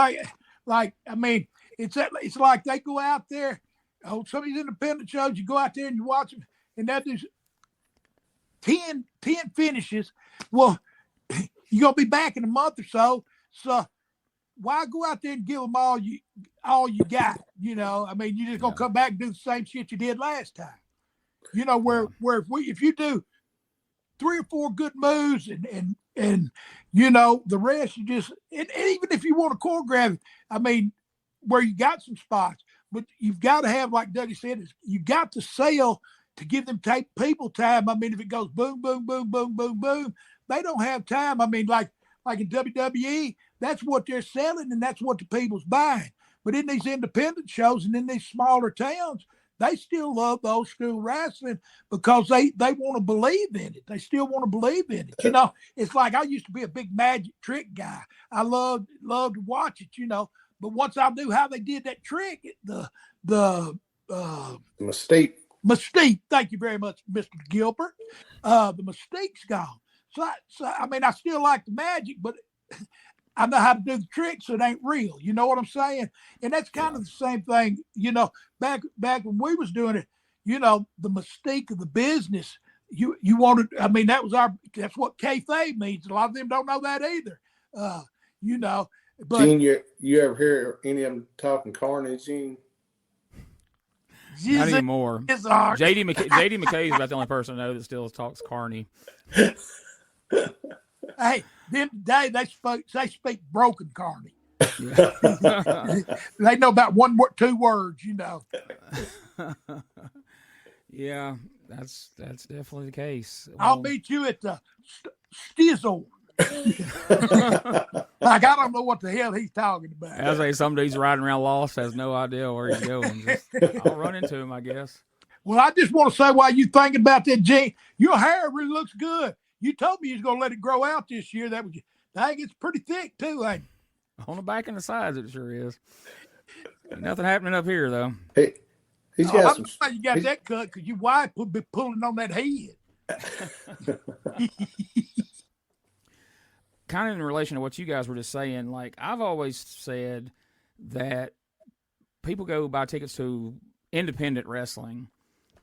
like I mean, it's like they go out there. Oh, some of these independent shows, you go out there and you watch them, and that is 10 finishes. Well, you're gonna be back in a month or so. So why go out there and give them all you got? You know, I mean, you're just gonna come back and do the same shit you did last time. You know, where if you do 3 or 4 good moves and you know, the rest you just, and even if you want to choreograph, I mean, where you got some spots, but you've got to have, like Dougie said, you got to sell to give them people time. I mean, if it goes boom, boom, boom, boom, boom, boom, they don't have time. I mean, like in WWE, that's what they're selling and that's what the people's buying. But in these independent shows and in these smaller towns, they still love the old school wrestling because they want to believe in it. They still want to believe in it. You know, it's like I used to be a big magic trick guy. I loved to watch it, you know. But once I knew how they did that trick, the Mystique. Thank you very much, Mr. Gilbert. The Mystique's gone. So I mean, I still like the magic, but I know how to do the tricks, so it ain't real. You know what I'm saying? And that's kind of the same thing, you know, back when we was doing it, you know, the mystique of the business, you wanted. I mean, that's what kayfabe means. A lot of them don't know that either. You know, but Gene, you ever hear any of them talking carny, Gene? Not anymore. It's hard. JD McKay is about the only person I know that still talks carny. Hey, them today they speak broken carny. Yeah. They know about two words, you know. Yeah, that's definitely the case. I'll meet you at the Stizzle. Like, I don't know what the hell he's talking about. As I say, some dude's riding around lost, has no idea where he's going. I'll run into him, I guess. Well, I just want to say, while you thinking about that, Gene, your hair really looks good. You told me you was going to let it grow out this year. Dang, it's pretty thick, too, ain't it? On the back and the sides, it sure is. Ain't nothing happening up here, though. Hey, he's got some. You got that cut because your wife would be pulling on that head. Kind of in relation to what you guys were just saying, like, I've always said that people go buy tickets to independent wrestling.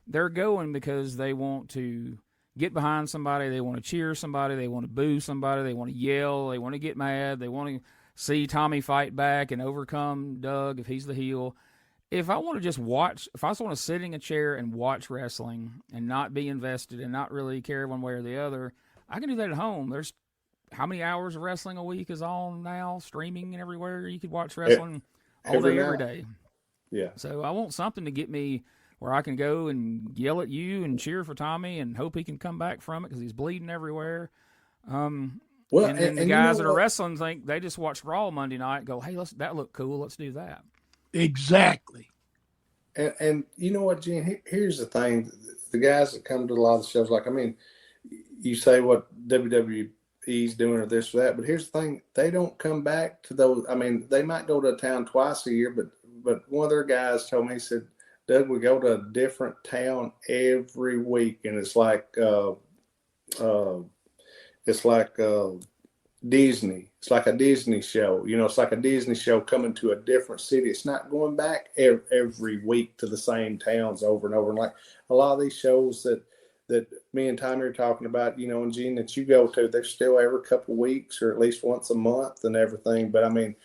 They're going because they want to get behind somebody, they want to cheer somebody, they want to boo somebody, they want to yell, they want to get mad, they want to see Tommy fight back and overcome Doug if he's the heel. If I want to just watch, if I just want to sit in a chair and watch wrestling and not be invested and not really care one way or the other, I can do that at home. There's how many hours of wrestling a week is on now, streaming and everywhere. You could watch wrestling all day, every day. Yeah. So I want something to get me where I can go and yell at you and cheer for Tommy and hope he can come back from it because he's bleeding everywhere. And then the guys that are wrestling think they just watch Raw Monday night and go, hey, that looked cool. Let's do that. Exactly. And you know what, Gene? Here's the thing. The guys that come to a lot of the shows, like, I mean, you say what WWE's doing or this or that, but here's the thing. They don't come back to those. I mean, they might go to a town twice a year, but one of their guys told me, he said, Doug, we go to a different town every week, and it's like Disney. It's like a Disney show. You know, it's like a Disney show coming to a different city. It's not going back every week to the same towns over and over. And like a lot of these shows that me and Tommy are talking about, you know, and Gene, that you go to, they're still every couple of weeks or at least once a month and everything. But I mean,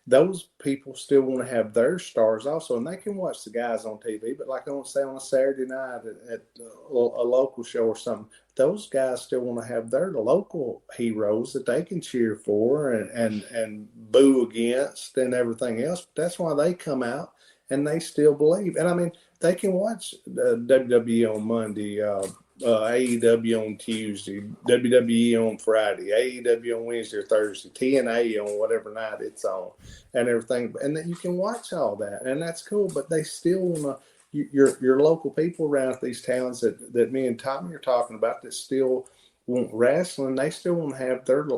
those people still want to have their stars also, and they can watch the guys on TV. But like I want to say, on a Saturday night at a local show or something, those guys still want to have their local heroes that they can cheer for and boo against and everything else. But that's why they come out and they still believe. And I mean, they can watch WWE on Monday, AEW on Tuesday, WWE on Friday, AEW on Wednesday or Thursday, TNA on whatever night it's on, and everything. And that you can watch all that, and that's cool. But they still want to, your local people around these towns that me and Tommy are talking about that still want wrestling. They still want to have their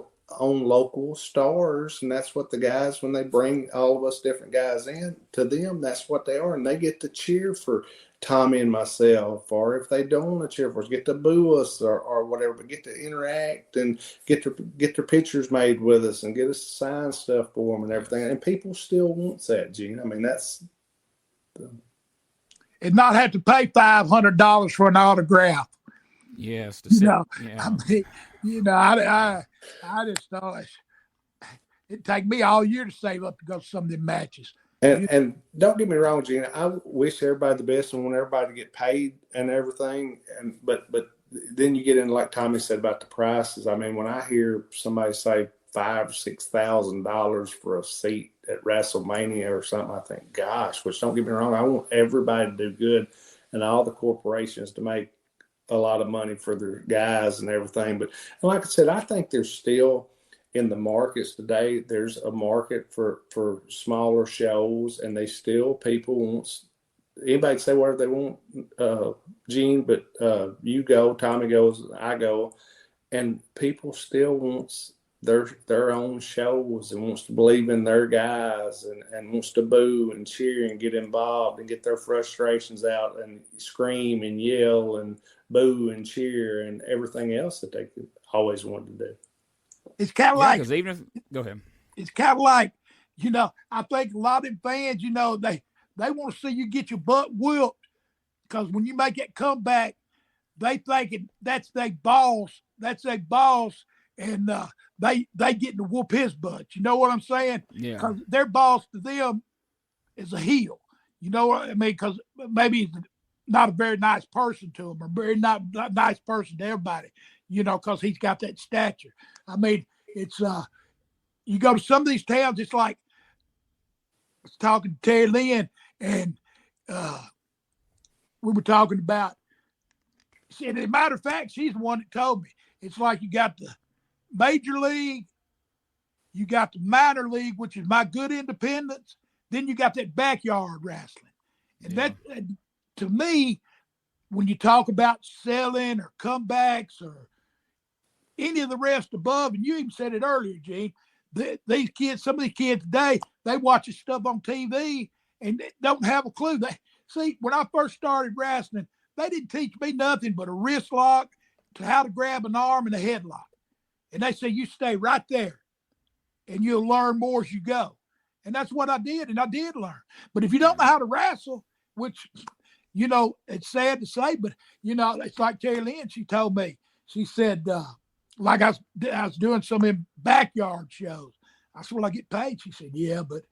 own local stars, and that's what the guys, when they bring all of us different guys in to them, that's what they are, and they get to cheer for Tommy and myself, or if they don't want to cheer for us, get to boo us or whatever, but get to interact and get their pictures made with us and get us to sign stuff for them and everything. And people still want that, Gene. I mean, that's and not have to pay $500 for an autograph. Yes, yeah. Yeah. I mean, you know, I just thought it'd take me all year to save up to go to some of them matches. And don't get me wrong, Gina. I wish everybody the best and want everybody to get paid and everything. But then you get into, like Tommy said about the prices. I mean, when I hear somebody say $5,000 or $6,000 for a seat at WrestleMania or something, I think, gosh. Which, don't get me wrong, I want everybody to do good and all the corporations to make a lot of money for their guys and everything. But like I said, I think there's still, in the markets today, there's a market for smaller shows, and they still, people want, anybody can say whatever they want, Gene, but you go, Tommy goes, I go, and people still wants their own shows and wants to believe in their guys and wants to boo and cheer and get involved and get their frustrations out and scream and yell and boo and cheer and everything else that they always wanted to do. It's kind of like, because even if, go ahead. It's kind of like, you know, I think a lot of them fans, you know, they want to see you get your butt whooped, because when you make that comeback, they thinking that's their boss. That's their boss, and they getting to whoop his butt. You know what I'm saying? Yeah. Because their boss to them is a heel. You know what I mean? Because maybe he's not a very nice person to him, or very not nice person to everybody. You know, because he's got that stature. I mean, it's you go to some of these towns, it's like I was talking to Terry Lynn, and we were talking about. And as a matter of fact, she's the one that told me. It's like you got the major league, you got the minor league, which is my good independents. Then you got that backyard wrestling. And that, to me, when you talk about selling or comebacks or any of the rest above, and you even said it earlier, Gene, these kids, some of these kids today, they watch this stuff on TV and they don't have a clue. They see, when I first started wrestling, they didn't teach me nothing but a wrist lock to how to grab an arm and a headlock. And they say, you stay right there and you'll learn more as you go. And that's what I did. And I did learn. But if you don't know how to wrestle, which, you know, it's sad to say, but, you know, it's like Terry Lynn, she told me, she said, like I was doing some of them backyard shows. I said, well, I get paid. She said, yeah, but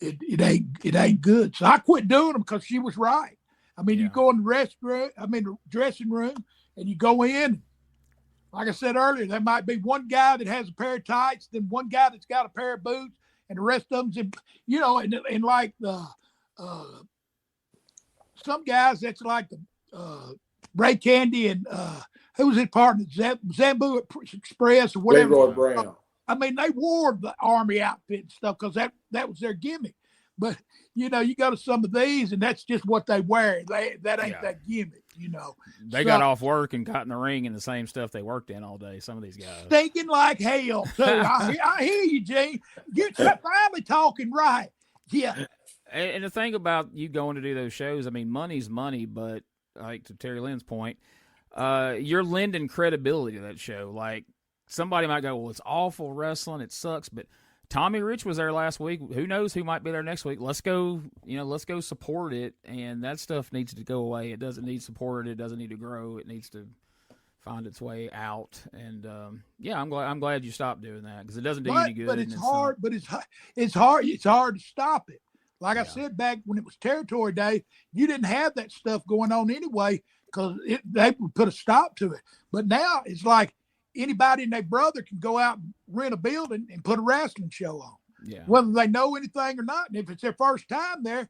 it ain't good. So I quit doing them because she was right. I mean, you go in the dressing room, and you go in. Like I said earlier, there might be one guy that has a pair of tights, then one guy that's got a pair of boots, and the rest of them's in, you know, and like the some guys that's like the Ray Candy and who was his partner, Zambu Express or whatever. Leroy Brown. I mean, they wore the Army outfit and stuff because that was their gimmick. But, you know, you go to some of these, and that's just what they wear. That ain't that gimmick, you know. They got off work and got in the ring in the same stuff they worked in all day, some of these guys. Stinking like hell, too. I hear you, Gene. You're finally talking right. Yeah. And the thing about you going to do those shows, I mean, money's money, but like to Terry Lynn's point, you're lending credibility to that show. Like, somebody might go, well, it's awful wrestling, it sucks, but Tommy Rich was there last week. Who knows who might be there next week? Let's go support it. And that stuff needs to go away. It doesn't need support. It doesn't need to grow. It needs to find its way out. And I'm glad you stopped doing that because it doesn't do you any good. But it's hard. But it's hard. It's hard to stop it. Like I said back when it was Territory Day, you didn't have that stuff going on anyway because they would put a stop to it. But now it's like anybody and their brother can go out and rent a building and put a wrestling show on, whether they know anything or not. And if it's their first time there,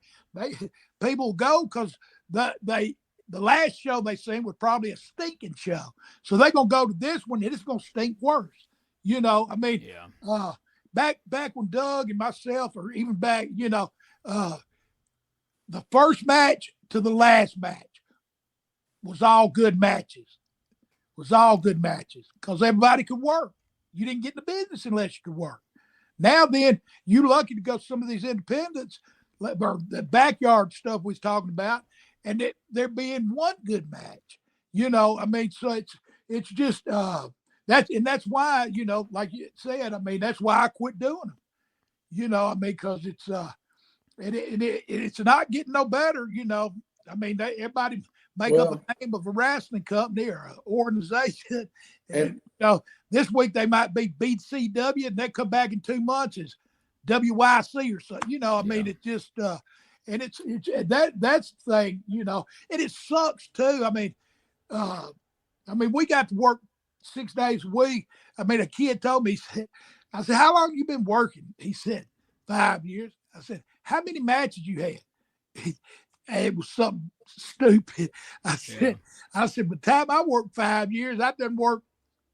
people go because the last show they seen was probably a stinking show. So they're going to go to this one and it's going to stink worse. You know, I mean, back when Doug and myself, or even back, you know, the first match to the last match was all good matches. Because everybody could work. You didn't get in the business unless you could work. Now then, you lucky to go to some of these independents, or the backyard stuff we was talking about, and there being one good match. You know, I mean, so it's just that's why, you know, like you said, I mean, that's why I quit doing them. You know, I mean, because it's it's not getting no better. You know, I mean, everybody make up a name of a wrestling company or an organization. And you know, this week they might be BCW and they come back in 2 months as WYC or something. You know, I mean, it's just and it's that's the thing, you know, and it sucks too. I mean, we got to work 6 days a week. I mean, a kid told me, I said, how long have you been working? He said, 5 years. I said, how many matches you had? It was something stupid. I said, by the time I worked 5 years, I done work,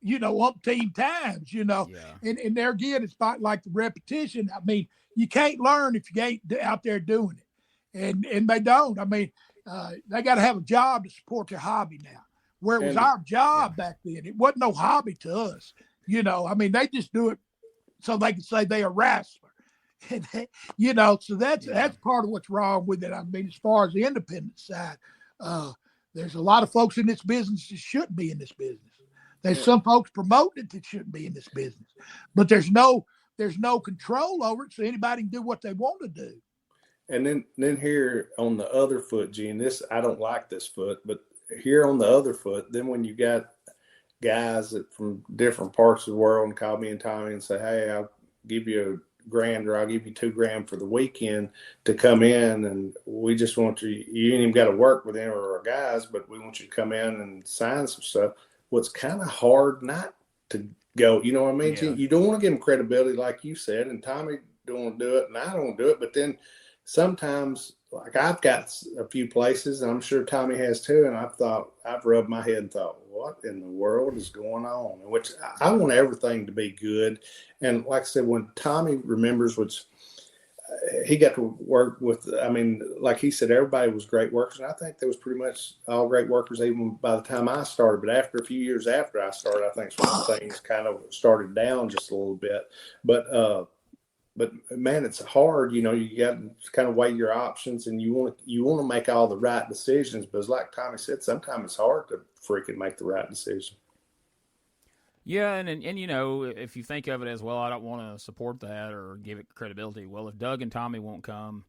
you know, umpteen times, you know. Yeah. And there again, it's like the repetition. I mean, you can't learn if you ain't out there doing it. And they don't. I mean, they got to have a job to support their hobby now. Where it was our job back then. It wasn't no hobby to us. You know, I mean, they just do it so they can say they a wrestler. And you know, so that's part of what's wrong with it. I mean, as far as the independent side, there's a lot of folks in this business that shouldn't be in this business. There's some folks promoting it that shouldn't be in this business, but there's no control over it, so anybody can do what they want to do. And then here on the other foot, Gene, I don't like this foot, but here on the other foot, then when you got guys that from different parts of the world and call me and Tommy and say, hey, I'll give you $1,000 or I'll give you $2,000 for the weekend to come in, and we just want you ain't even got to work with them or our guys, but we want you to come in and sign some stuff. Well, it's kind of hard not to go, you know what I mean? Yeah. You don't want to give them credibility, like you said, and Tommy don't want to do it, and I don't do it, but then sometimes, like I've got a few places, and I'm sure Tommy has too, and I've rubbed my head and thought, what in the world is going on? Which I want everything to be good. And like I said, when Tommy remembers, which he got to work with, I mean, like he said, everybody was great workers. And I think there was pretty much all great workers even by the time I started. But after a few years after I started, I think some things kind of started down just a little bit. But man, it's hard. You know, you got to kind of weigh your options, and you want to make all the right decisions. But like Tommy said, sometimes it's hard to freaking make the right decision. Yeah, and you know, if you think of it as, well, I don't want to support that or give it credibility. Well, if Doug and Tommy won't come,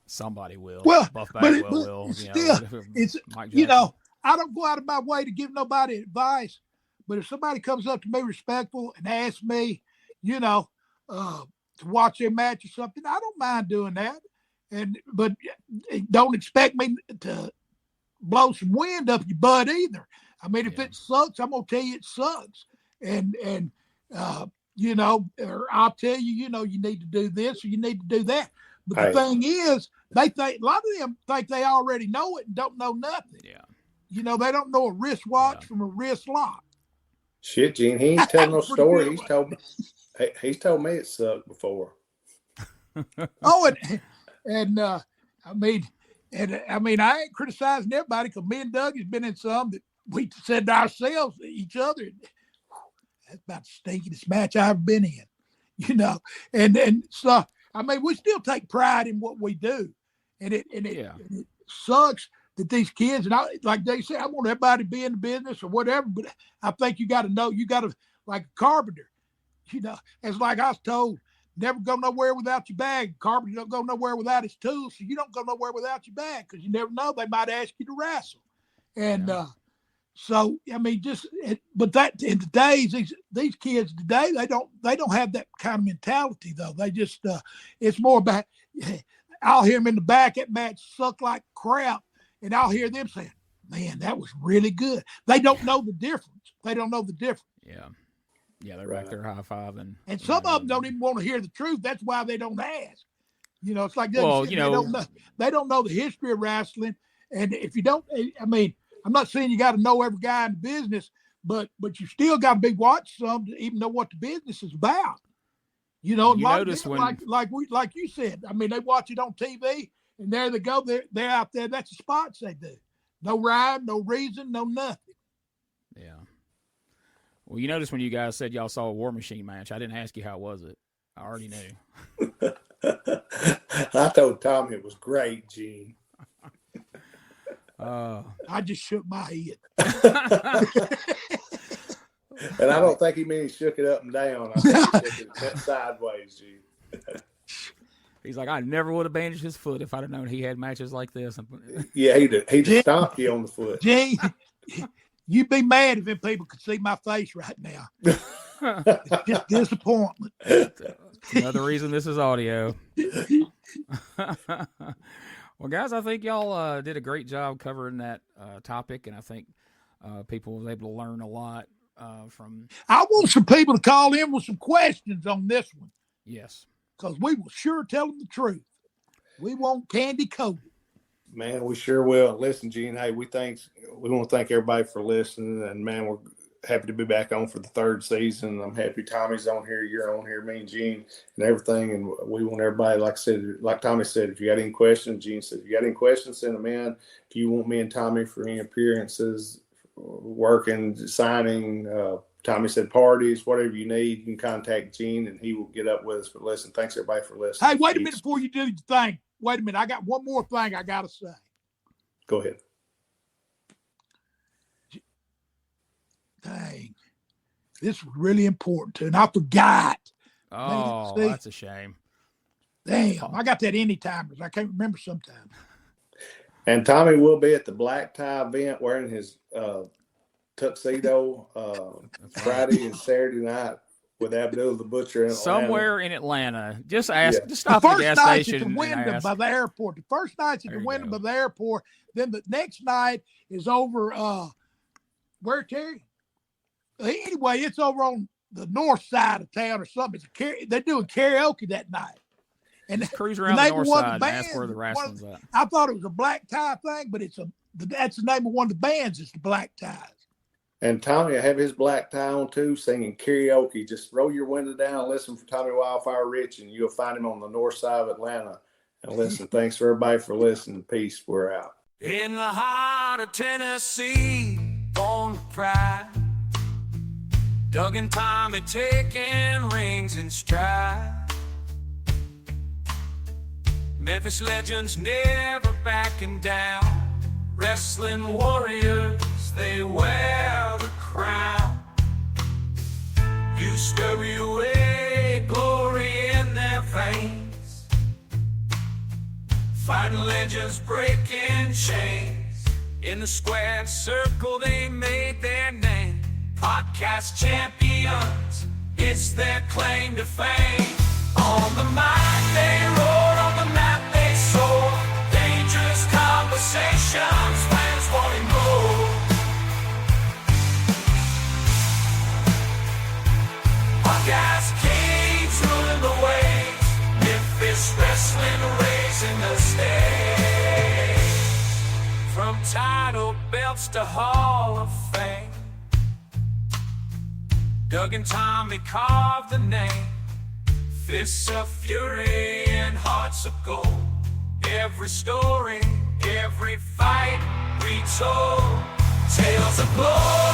somebody will. Well, Buff but Bagwell but will. it's You still, know, it's, Mike you Jackson. know, I don't go out of my way to give nobody advice, but if somebody comes up to me respectful and asks me, you know, to watch their match or something, I don't mind doing that. But don't expect me to blow some wind up your butt either. I mean, if it sucks, I'm gonna tell you it sucks, and you know, or I'll tell you, you know, you need to do this or you need to do that. But the thing is, they think, a lot of them think they already know it and don't know nothing. Yeah. You know, they don't know a wristwatch from a wrist lock. Shit, Gene, he ain't telling no story. Good. He's told me it sucked before. Oh, and I mean, I ain't criticizing everybody, because me and Doug has been in some that we said to ourselves, each other, that's about the stinkiest match I've ever been in, you know. And so, I mean, we still take pride in what we do, and it sucks that these kids, and like they say, I want everybody to be in the business or whatever, but I think you got to know, like a carpenter, you know, it's like I was told, never go nowhere without your bag. Carpenter don't go nowhere without his tools, so you don't go nowhere without your bag, because you never know, they might ask you to wrestle. And so, I mean, but that in today's these kids today, they don't have that kind of mentality though. They just it's more about, I'll hear them in the back, that match sucked like crap, and I'll hear them saying, man, that was really good. They don't know the difference. Yeah. Yeah, they're back there high-fiving. And some of them don't even want to hear the truth. That's why they don't ask. You know, it's like they don't know the history of wrestling. And if you don't, I mean, I'm not saying you got to know every guy in the business, but you still got to be watching some to even know what the business is about. You know, like you said, I mean, they watch it on TV, and there they go. They're out there. That's the spots they do. No rhyme, no reason, no nothing. Yeah. Well, you notice when you guys said y'all saw a War Machine match, I didn't ask you how was it. I already knew. I told Tommy it was great, Gene. I just shook my head. And I don't think he meant he shook it up and down. I think he shook it sideways, Gene. He's like, I never would have bandaged his foot if I'd have known he had matches like this. Yeah, he just stomped you on the foot. Gene, you'd be mad if them people could see my face right now. It's just disappointment. Another reason this is audio. Well, guys, I think y'all did a great job covering that topic, and I think people was able to learn a lot from. I want some people to call in with some questions on this one. Yes. Because we will sure tell them the truth. We won't candy coat it. Man, we sure will. Listen, Gene, hey, we want to thank everybody for listening, and man, we're happy to be back on for the third season. I'm happy Tommy's on here, you're on here, me and Gene, and everything. And we want everybody, like Tommy said, if you got any questions, Gene said, if you got any questions, send them in. If you want me and Tommy for any appearances, working, signing, Tommy said parties, whatever you need, you can contact Gene and he will get up with us. But listen, thanks everybody for listening. Hey, wait a minute before you do your thing. Wait a minute. I got one more thing I got to say. Go ahead. Dang. This was really important too. And I forgot. Oh, that's a shame. Damn. I got that anytimers. I can't remember sometimes. And Tommy will be at the black tie event wearing his tuxedo Friday and Saturday night with Abdul the Butcher in Atlanta. Somewhere in Atlanta. Just ask. Yeah. Just stop The at the first gas night's station at the and Wyndham ask. by the airport. The first night's at There the you Wyndham go. by the airport. Then the next night is over where, Terry? Anyway, it's over on the north side of town or something. They're doing karaoke that night. And Just cruise around the name of north one of side the and ask where the bands, wrestling's at. I thought it was a black tie thing, but that's the name of one of the bands. It's the Black Ties. And Tommy will have his black tie on too, singing karaoke. Just roll your window down and listen for Tommy Wildfire Rich, and you'll find him on the north side of Atlanta. And listen, thanks for everybody for listening. Peace. We're out. In the heart of Tennessee, born with pride, Doug and Tommy taking rings in stride. Memphis legends never backing down. Wrestling warriors, they wear the crown. You scurry away, glory in their veins. Fighting legends breaking chains. In the squared circle they made their name. Podcast champions, it's their claim to fame. On the mic they roar, on the map they soar. Dangerous conversations, fans wanting more. Podcast kings ruling the waves. Memphis wrestling raising the stakes. From title belts to Hall of Fame, Doug and Tommy carved the name. Fists of fury and hearts of gold. Every story, every fight retold. Tales of glory.